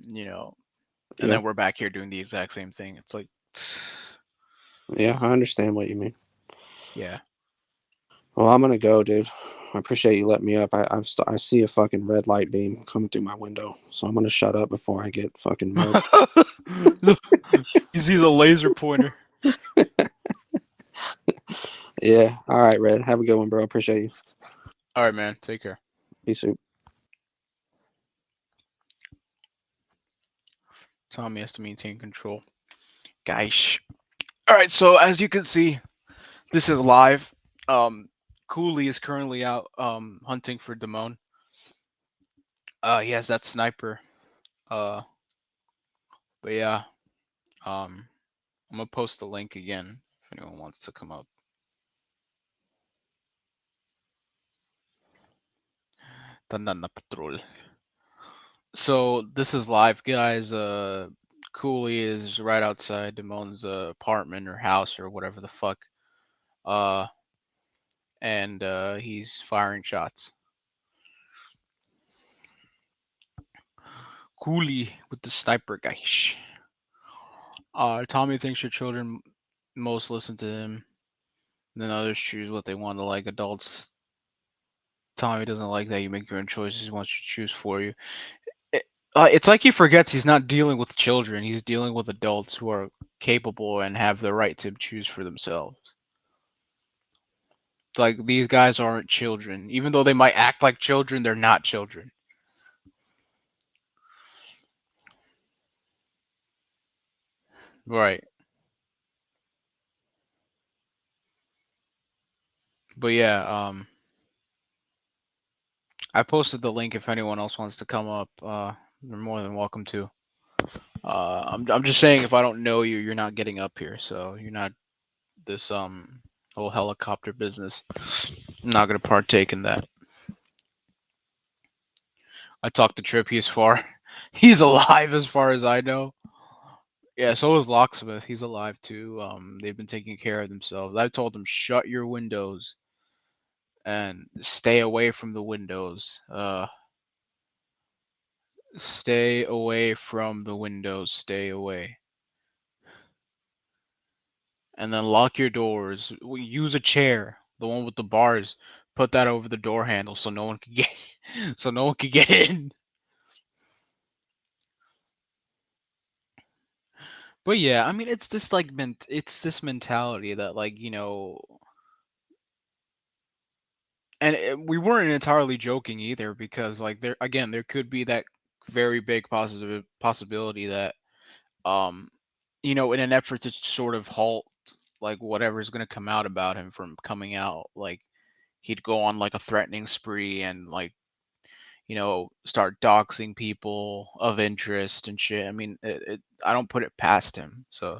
you know and Yeah. then we're back here doing the exact same thing. It's like Yeah, I understand what you mean. yeah. Well, I'm gonna go, dude. I appreciate you letting me up. I see a fucking red light beam coming through my window, so I'm gonna shut up before I get fucking murked. Look, he sees a laser pointer. Yeah. All right, Red. Have a good one, bro. Appreciate you. All right, man, take care. Peace out. Tommy has to maintain control. Guys. All right, so as you can see, this is live. Cooley is currently out hunting for Damone. He has that sniper. Uh, but yeah, I'm gonna post the link again if anyone wants to come up. Tandaan na patrol. So this is live, guys. Cooley is right outside Damone's apartment or house or whatever the fuck. Uh, and he's firing shots. Cooley with the sniper, guys. Tommy thinks your children most listen to him. Then others choose what they want to like. Adults, Tommy doesn't like that you make your own choices. He wants you to choose for you. It, it's like he forgets he's not dealing with children. He's dealing with adults who are capable and have the right to choose for themselves. Like these guys aren't children, even though they might act like children. They're not children. Right. But yeah, I posted the link if anyone else wants to come up. You're more than welcome to. I'm just saying if I don't know you, you're not getting up here. So you're not this whole helicopter business. I'm not gonna partake in that. I talked to Trip. He's far. He's alive as far as I know. Yeah, so is Locksmith. He's alive too. They've been taking care of themselves. I told them shut your windows and stay away from the windows. Stay away from the windows. Stay away. And then lock your doors. Use a chair, the one with the bars. Put that over the door handle so no one can get so no one can get in. But yeah, I mean, it's this like it's this mentality that like and we weren't entirely joking either because like there again there could be that very big positive possibility that um in an effort to sort of halt like whatever's going to come out about him from coming out, like he'd go on like a threatening spree and like start doxing people of interest and shit. I mean, I don't put it past him. So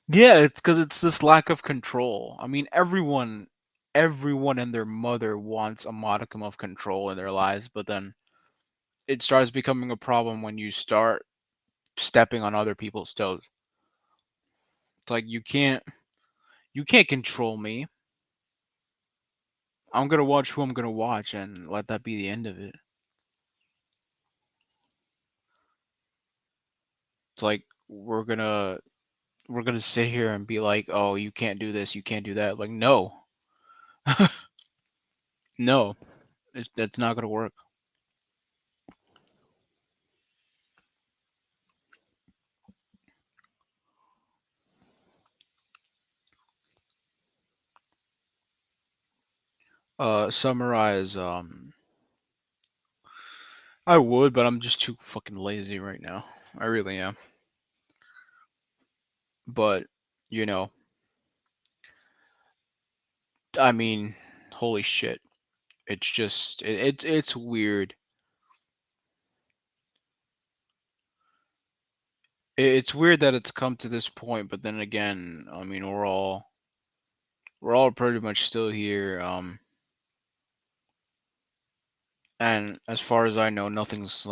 yeah, it's because it's this lack of control. I mean, everyone and their mother wants a modicum of control in their lives, but then it starts becoming a problem when you start stepping on other people's toes. It's like you can't control me. I'm gonna watch who I'm gonna watch and let that be the end of it. It's like we're gonna sit here and be like, oh, you can't do this, you can't do that. Like, no, no, that's not gonna work. Summarize. I would, but I'm just too fucking lazy right now. I really am. But you know, I mean, holy shit. It's just it's weird. It's weird that it's come to this point, but then again, I mean, we're all pretty much still here. And as far as I know, nothing's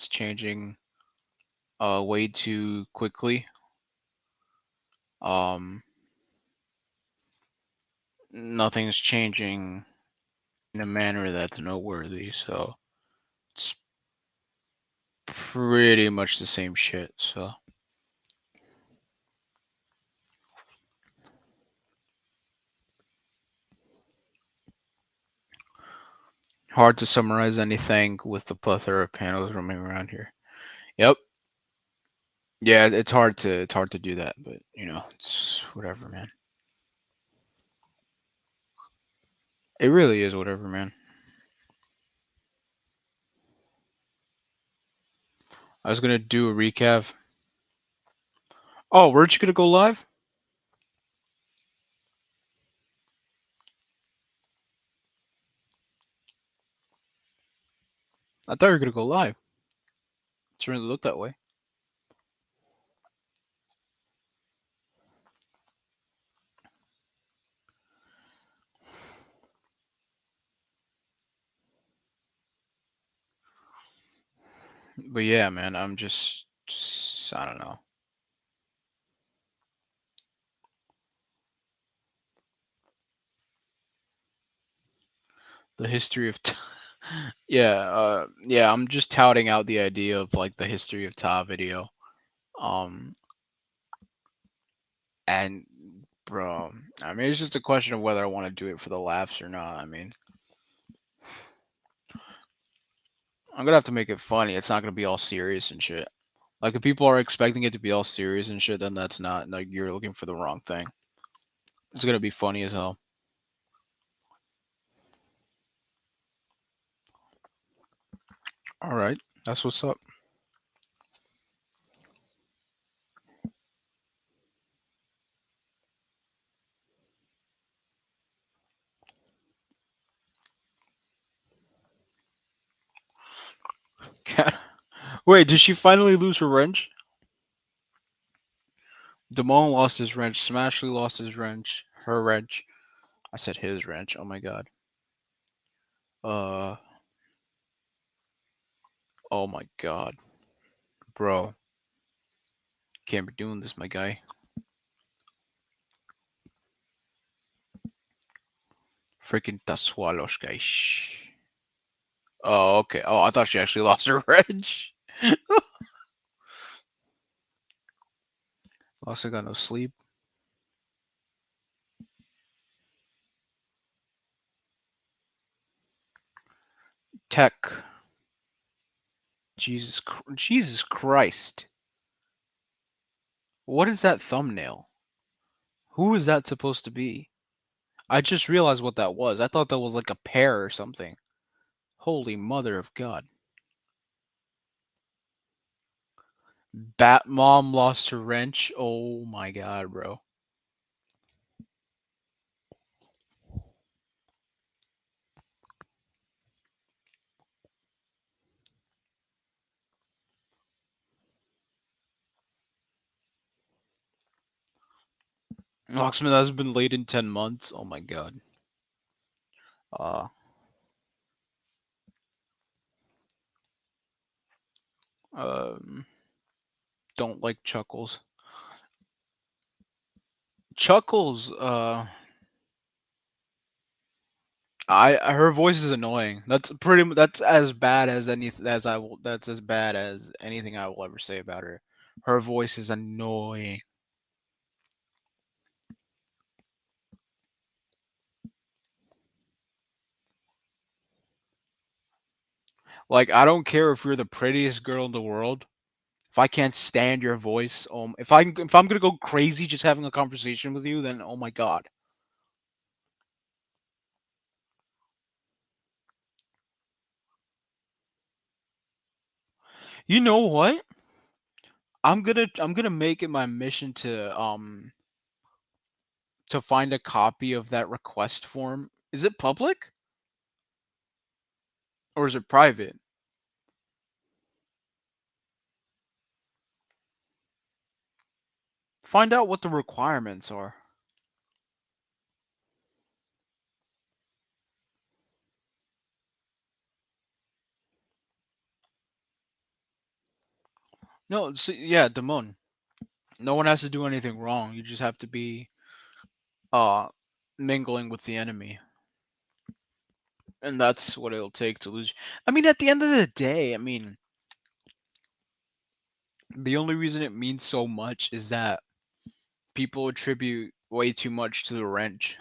changing way too quickly. Um, Nothing's changing in a manner that's noteworthy. So it's pretty much the same shit. So hard to summarize anything with the plethora of panels roaming around here. Yep. Yeah, it's hard to do that, but it's whatever, man. It really is whatever, man. I was gonna do a recap. Oh, weren't you gonna go live? I thought you were gonna go live. It certainly looked that way. But yeah, man, I don't know. The history of yeah, yeah, I'm just touting out the idea of like the history of Ta video. Um and bro, I mean it's just a question of whether I want to do it for the laughs or not. I mean, I'm gonna have to make it funny. It's not gonna be all serious and shit. Like if people are expecting it to be all serious and shit, then that's not like you're looking for the wrong thing. It's gonna be funny as hell. All right, that's what's up. Wait, did she finally lose her wrench? Damone lost his wrench. Smashley lost his wrench. Her wrench. I said his wrench. Oh my god. Uh. Oh my god, bro. Can't be doing this, my guy. Freaking Taswalos, guys. Oh, okay. Oh, I thought she actually lost her wrench. Also got no sleep. Tech. Jesus Christ. What is that thumbnail? Who is that supposed to be? I just realized what that was. I thought that was like a pear or something. Holy mother of God. Bat mom lost her wrench. Oh my god, bro. Locksmith has been late in 10 months. Oh my god. Uh, um, don't like Chuckles. Chuckles, her voice is annoying. That's as bad as that's as bad as anything I will ever say about her. Her voice is annoying. Like, I don't care if you're the prettiest girl in the world. If I can't stand your voice, if I'm gonna go crazy just having a conversation with you, then oh my god. You know what? I'm gonna make it my mission to find a copy of that request form. Is it public or is it private? Find out what the requirements are. No, see, yeah, Damon. No one has to do anything wrong. You just have to be uh mingling with the enemy. And that's what it'll take to lose. I mean, at the end of the day, I mean, the only reason it means so much is that people attribute way too much to the wrench.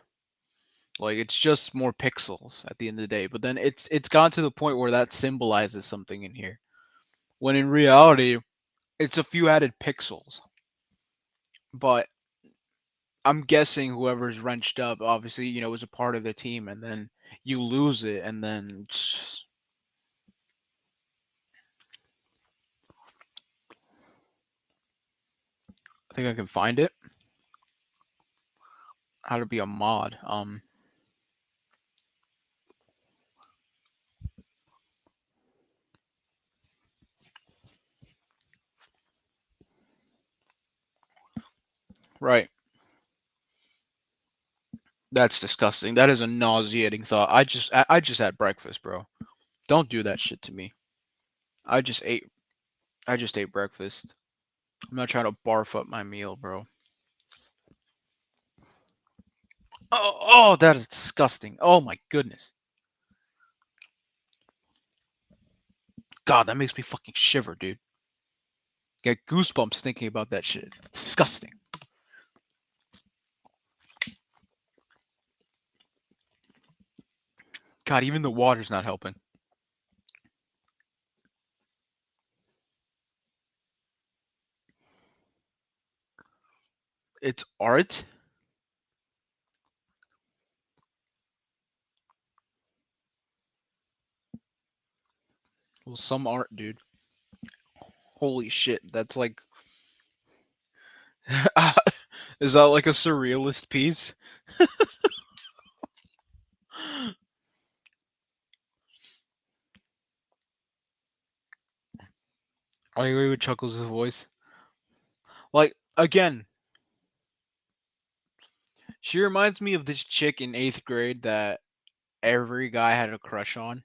Like, it's just more pixels at the end of the day. But then it's gone to the point where that symbolizes something in here. When in reality, it's a few added pixels. But I'm guessing whoever's wrenched up, obviously, is a part of the team, and then you lose it, and then I think I can find it. How to be a mod. Right. That's disgusting. That is a nauseating thought. I just had breakfast, bro. Don't do that shit to me. I just ate I just ate breakfast. I'm not trying to barf up my meal, bro. Oh, that is disgusting. Oh my goodness. God, that makes me fucking shiver, dude. Get goosebumps thinking about that shit. Disgusting. God, even the water's not helping. It's art? Well, some art, dude. Holy shit, that's like is that like a surrealist piece? I agree with Chuckles' voice. Like again, she reminds me of this chick in 8th grade that every guy had a crush on,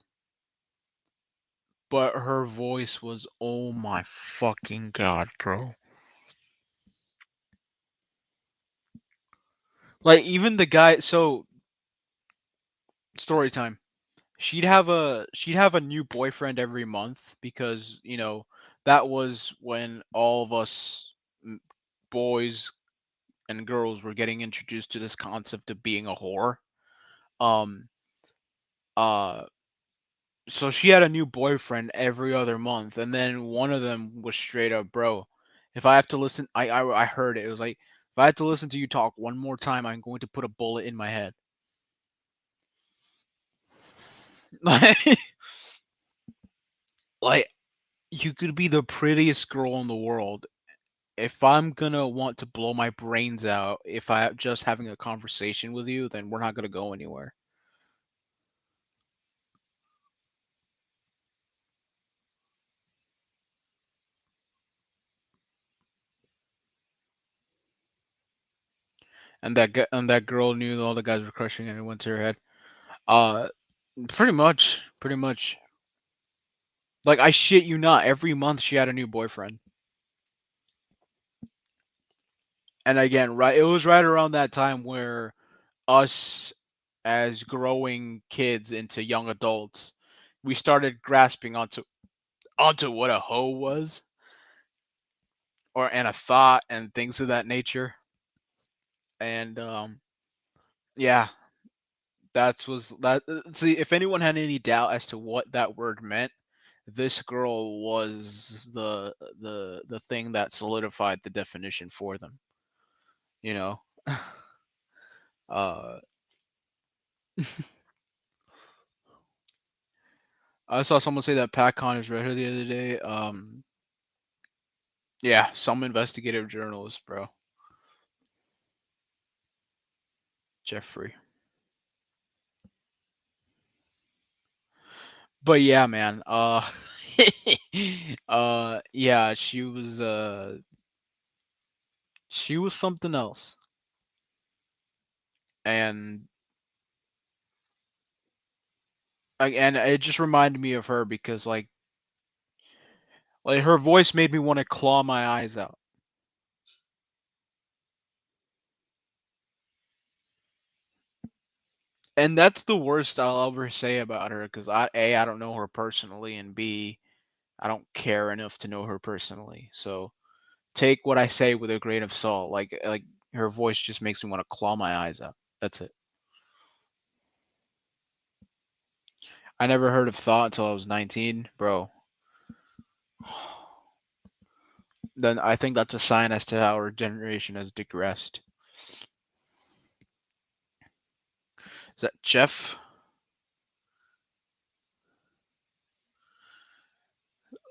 but her voice was oh my fucking god, bro. Like even the guy. So story time. She'd have a new boyfriend every month because that was when all of us boys and girls were getting introduced to this concept of being a whore. Um. Uh. So she had a new boyfriend every other month, and then one of them was straight up, bro. If I have to listen, I heard it. It was like, if I have to listen to you talk one more time, I'm going to put a bullet in my head. Like, like you could be the prettiest girl in the world. If I'm gonna want to blow my brains out, if I just having a conversation with you, then we're not gonna go anywhere. And that girl knew all the guys were crushing and it went to her head. Uh, pretty much. Like I shit you not, every month she had a new boyfriend. And again, right, it was right around that time where us as growing kids into young adults, we started grasping onto what a hoe was, or and a thought and things of that nature. And yeah, that's was that. See, if anyone had any doubt as to what that word meant, this girl was the thing that solidified the definition for them. You know, uh, I saw someone say that Pat Connors read her the other day. Yeah, some investigative journalist, bro, Jeffrey. But yeah, man. Yeah, she was something else, and and it just reminded me of her because like her voice made me want to claw my eyes out. And that's the worst I'll ever say about her because I don't know her personally, and B, I don't care enough to know her personally. So take what I say with a grain of salt. Like her voice just makes me want to claw my eyes out. That's it. I never heard of thought until I was 19, bro. Then I think that's a sign as to how our generation has digressed. Is that Jeff?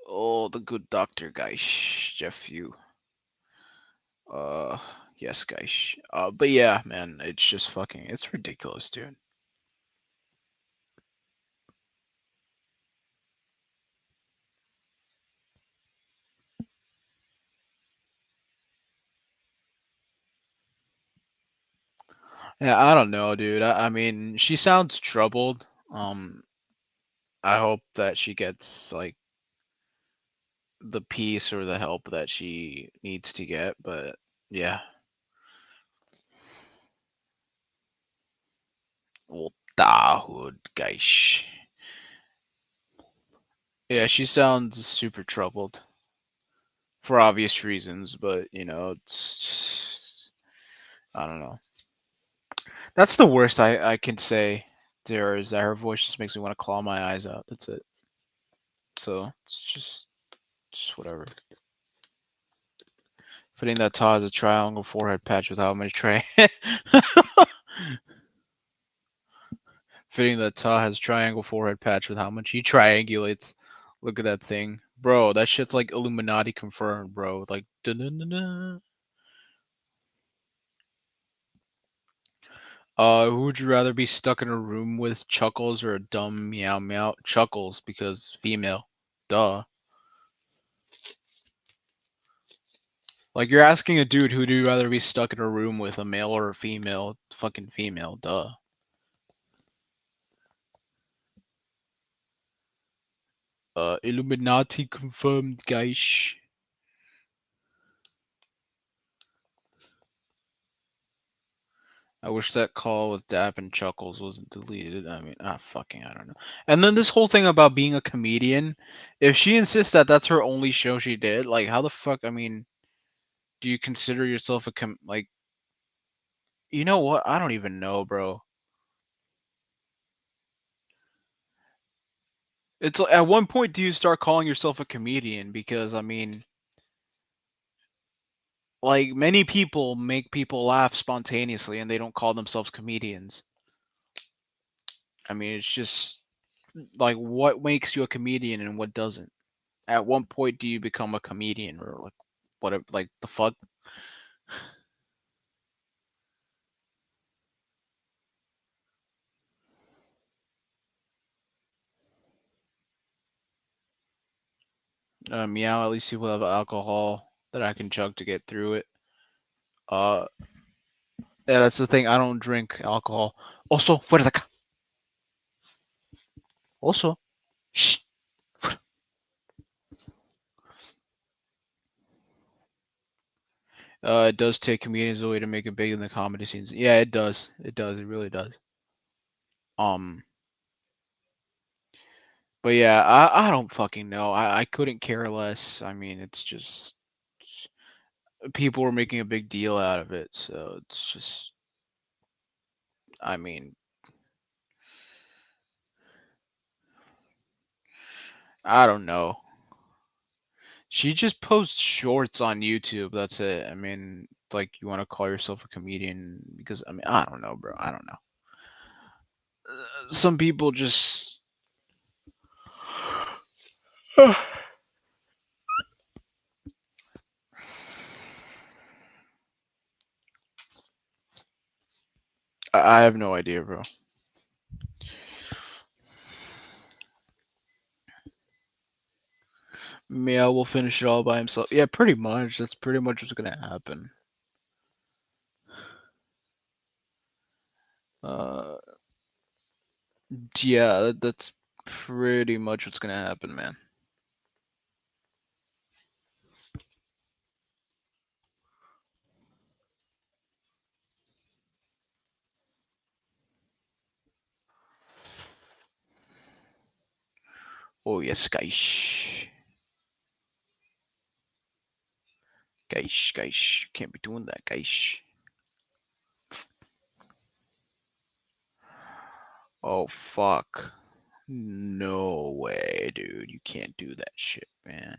Oh, the good doctor, guys. Jeff, you. Uh, yes, guys. But yeah, man, it's just fucking, it's ridiculous, dude. Yeah, I don't know, dude. I mean, she sounds troubled. I hope that she gets like the peace or the help that she needs to get. But yeah, well, Dahood, guys. Yeah, she sounds super troubled for obvious reasons, but I don't know. That's the worst I can say to her is that her voice just makes me want to claw my eyes out. That's it. So it's just whatever. Fitting that Ta has a triangle forehead patch with how many Fitting that Ta has triangle forehead patch with how much he triangulates. Look at that thing, bro. That shit's like Illuminati confirmed, bro. Like, da-na-na-na. Who would you rather be stuck in a room with, Chuckles or a dumb meow meow? Chuckles because female. Duh. Like you're asking a dude who'd you rather be stuck in a room with, a male or a female? Fucking female, duh. Illuminati confirmed, guys. I wish that call with Dap and Chuckles wasn't deleted. I mean, I don't know. And then this whole thing about being a comedian, if she insists that that's her only show she did, like, how the fuck, I mean, do you consider yourself like, you know what? I don't even know, bro. It's like, at one point do you start calling yourself a comedian? Because, I mean, like, many people make people laugh spontaneously and they don't call themselves comedians. I mean, it's just like what makes you a comedian and what doesn't. At one point do you become a comedian or like whatever, like the fuck? Meow, at least you will have alcohol that I can chug to get through it. Uh, yeah, that's the thing. I don't drink alcohol. Also, fuera de acá. Also, shh. It does take comedians away to make it big in the comedy scenes. Yeah, it does. It does. It really does. Um, but yeah, I don't fucking know. I couldn't care less. I mean, it's just people were making a big deal out of it, so it's just. I mean, I don't know. She just posts shorts on YouTube. That's it. I mean, like you want to call yourself a comedian because I mean, I don't know, bro. I don't know. Some people just I have no idea, bro. Mia will finish it all by himself. Yeah, pretty much. That's pretty much what's gonna happen. Uh, yeah, that's pretty much what's gonna happen, man. Oh yes, guys. Guys, can't be doing that, guys. Oh fuck. No way, dude. You can't do that shit, man.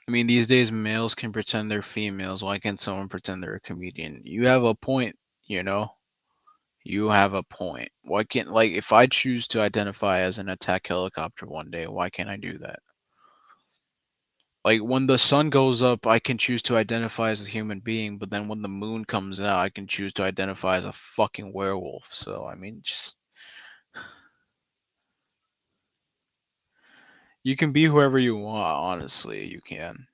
I mean, these days males can pretend they're females. Why can't someone pretend they're a comedian? You have a point, you know? You have a point. Why can't, like, if I choose to identify as an attack helicopter one day, why can't I do that? Like, when the sun goes up, I can choose to identify as a human being, but then when the moon comes out, I can choose to identify as a fucking werewolf. So, I mean, just. You can be whoever you want, honestly. You can.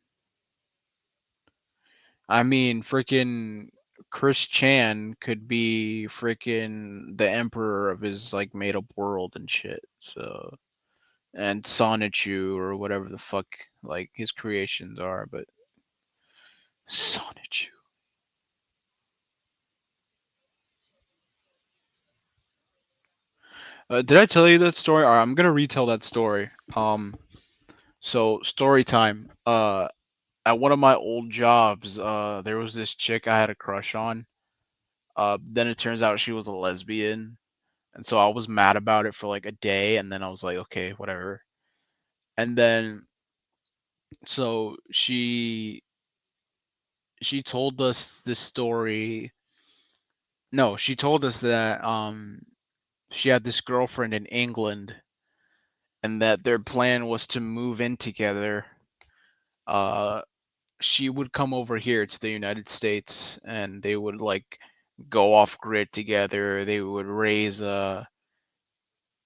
I mean, freaking Chris Chan could be freaking the emperor of his like made up world and shit. So, and Sonichu or whatever the fuck like his creations are, but Sonichu. Did I tell you that story? Alright, I'm gonna retell that story. So story time. At one of my old jobs, there was this chick I had a crush on. Then it turns out she was a lesbian. And so I was mad about it for like a day, and then I was like, okay, whatever. And then so she told us this story. No, she told us that she had this girlfriend in England and that their plan was to move in together. Uh she would come over here to the United States and they would like go off grid together. They would raise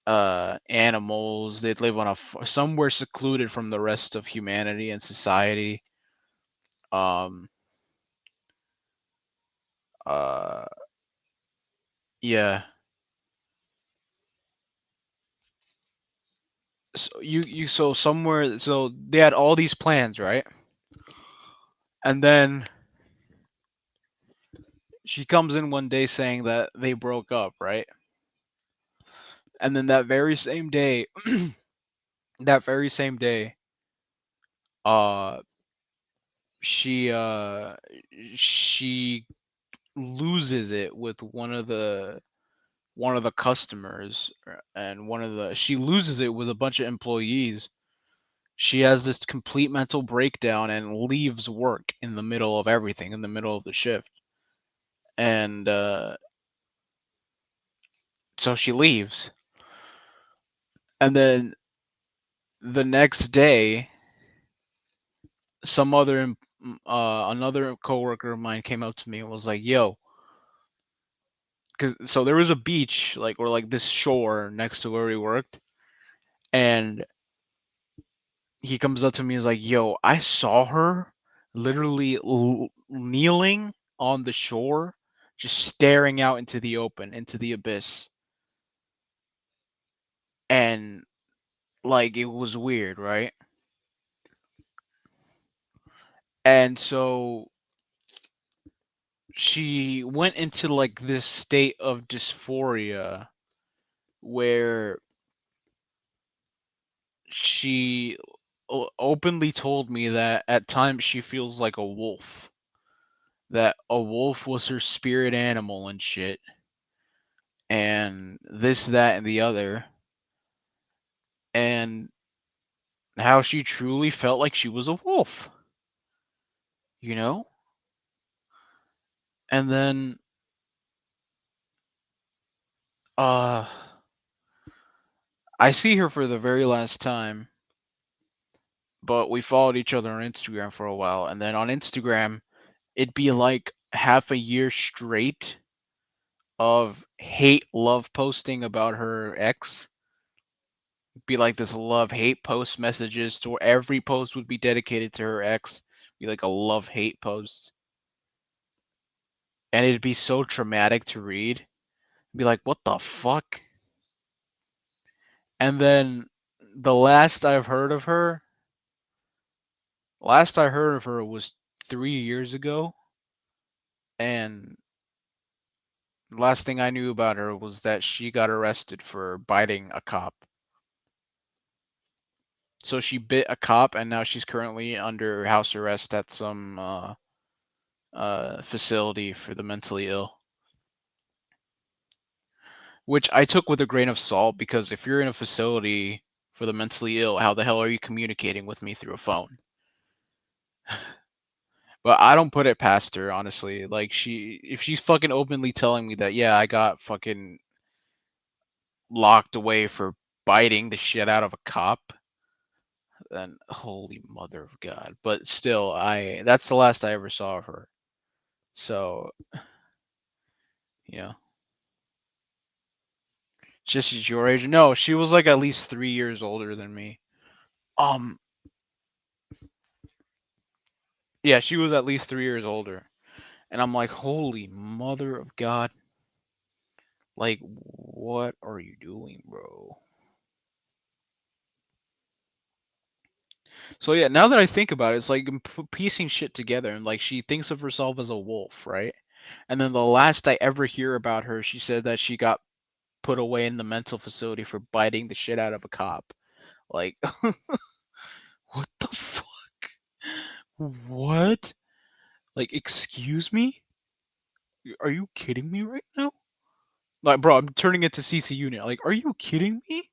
animals. They'd live on somewhere secluded from the rest of humanity and society. Um, uh, yeah. So so somewhere so they had all these plans, right? And then she comes in one day saying that they broke up, right? And then that very same day, that very same day, uh, she uh, she loses it with one of the customers, and she loses it with a bunch of employees. She has this complete mental breakdown and leaves work in the middle of everything, in the middle of the shift, and so she leaves, and then the next day some another coworker of mine came up to me and was like, "Yo," because so there was a beach like or like this shore next to where we worked, and he comes up to me and is like, "Yo, I saw her literally kneeling on the shore, just staring out into the open, into the abyss, and like it was weird, right?" And so she went into like this state of dysphoria where she openly told me that at times she feels like a wolf, that a wolf was her spirit animal and shit, and this, that, and the other, and how she truly felt like she was a wolf, you know? And then, uh, I see her for the very last time, but we followed each other on Instagram for a while, and then on Instagram, it'd be like half a year straight of hate love posting about her ex. Be like this love hate post messages to where every post would be dedicated to her ex. Be like a love hate post. And it'd be so traumatic to read. Be like, what the fuck? And then the last I heard of her was 3 years ago. And last thing I knew about her was that she got arrested for biting a cop. So she bit a cop, and now she's currently under house arrest at some facility for the mentally ill. Which I took with a grain of salt because if you're in a facility for the mentally ill, how the hell are you communicating with me through a phone? But I don't put it past her, honestly. Like if she's fucking openly telling me that, yeah, I got fucking locked away for biting the shit out of a cop, then holy mother of God. But still, that's the last I ever saw of her. So, yeah. Just as your age. No, she was like at least 3 years older than me. Um, yeah, she was at least 3 years older. And I'm like, holy mother of God. Like, what are you doing, bro? So yeah, now that I think about it, it's like I'm piecing shit together, and like she thinks of herself as a wolf, right? And then the last I ever hear about her, she said that she got put away in the mental facility for biting the shit out of a cop. Like, what the fuck? What? Like, excuse me? Are you kidding me right now? Like, bro, I'm turning it to CC unit. Like, are you kidding me?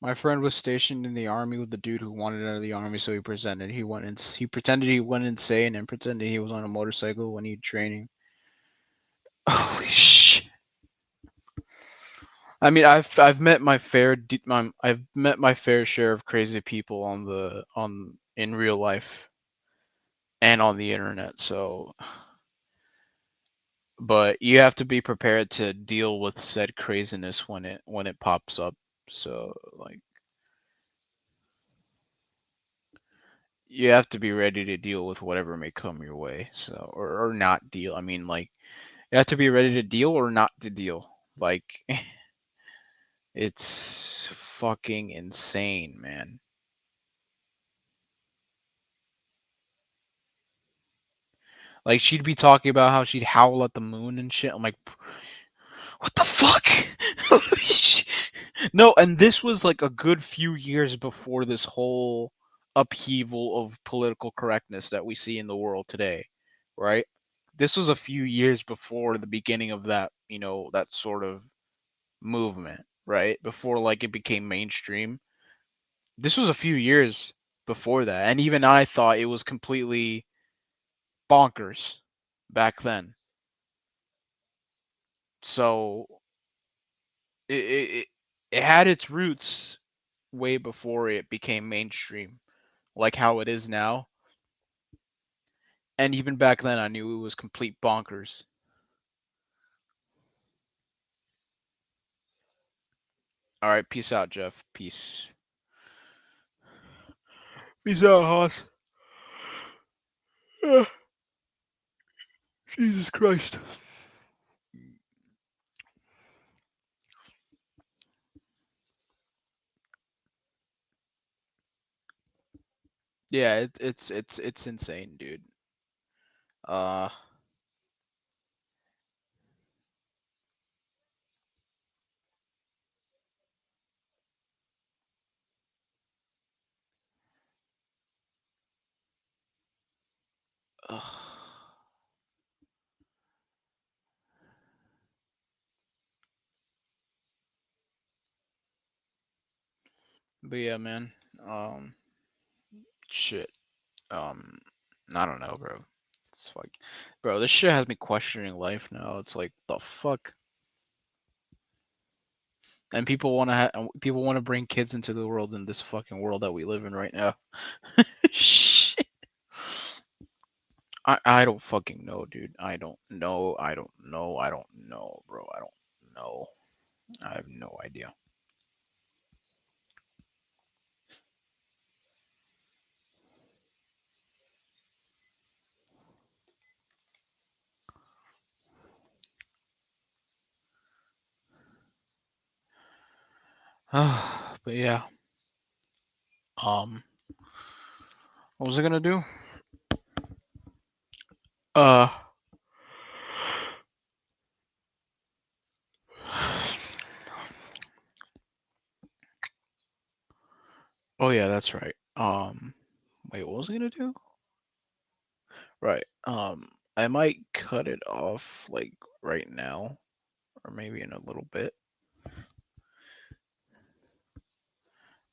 My friend was stationed in the army with the dude who wanted out of the army, so he pretended he went insane and pretended he was on a motorcycle when he training. Holy shit! I mean, I've met my I've met my fair share of crazy people on in real life and on the internet. So, but you have to be prepared to deal with said craziness when it pops up. So, like, you have to be ready to deal with whatever may come your way. So, or not deal. I mean, like, you have to be ready to deal or not to deal. Like, it's fucking insane, man. Like, she'd be talking about how she'd howl at the moon and shit. I'm like, what the fuck? No, and this was like a good few years before this whole upheaval of political correctness that we see in the world today, right? This was a few years before the beginning of that, that sort of movement, right? Before like it became mainstream. This was a few years before that, and even I thought it was completely bonkers back then. So it it had its roots way before it became mainstream, like how it is now. And even back then, I knew it was complete bonkers. All right, peace out, Jeff. Peace. Peace out, Hoss. Jesus Christ. Yeah, it's insane, dude. Uh, ugh. But yeah, man. Um, shit. Um, I don't know, bro. It's like, bro, this shit has me questioning life now. It's like the fuck. And people want to bring kids into the world in this fucking world that we live in right now. Shit. I don't fucking know, dude. I don't know. I don't know. I don't know, bro. I don't know. I have no idea. But yeah. Um, what was I gonna do? Uh. Oh yeah, that's right. Wait, what was I gonna do? Right. I might cut it off like right now, or maybe in a little bit.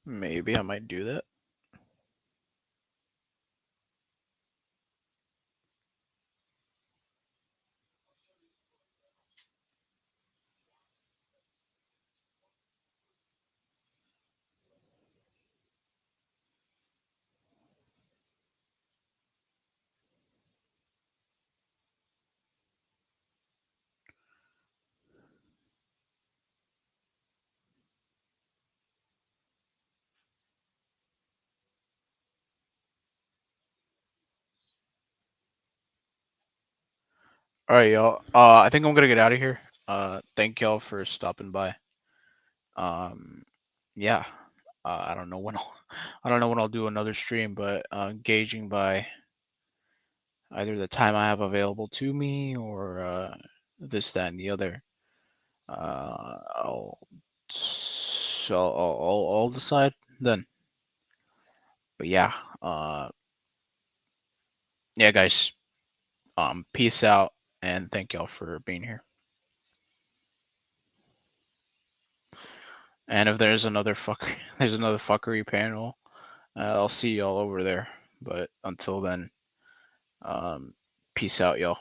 Maybe I might do that. All right, y'all. I think I'm gonna get out of here. Thank y'all for stopping by. Um, yeah. I don't know when I don't know when I'll do another stream, but gauging by either the time I have available to me or this, that, and the other, I'll I'll decide then. But yeah, uh, yeah, guys. Peace out, and thank y'all for being here. And if there's another there's another fuckery panel, I'll see y'all over there. But until then, peace out, y'all.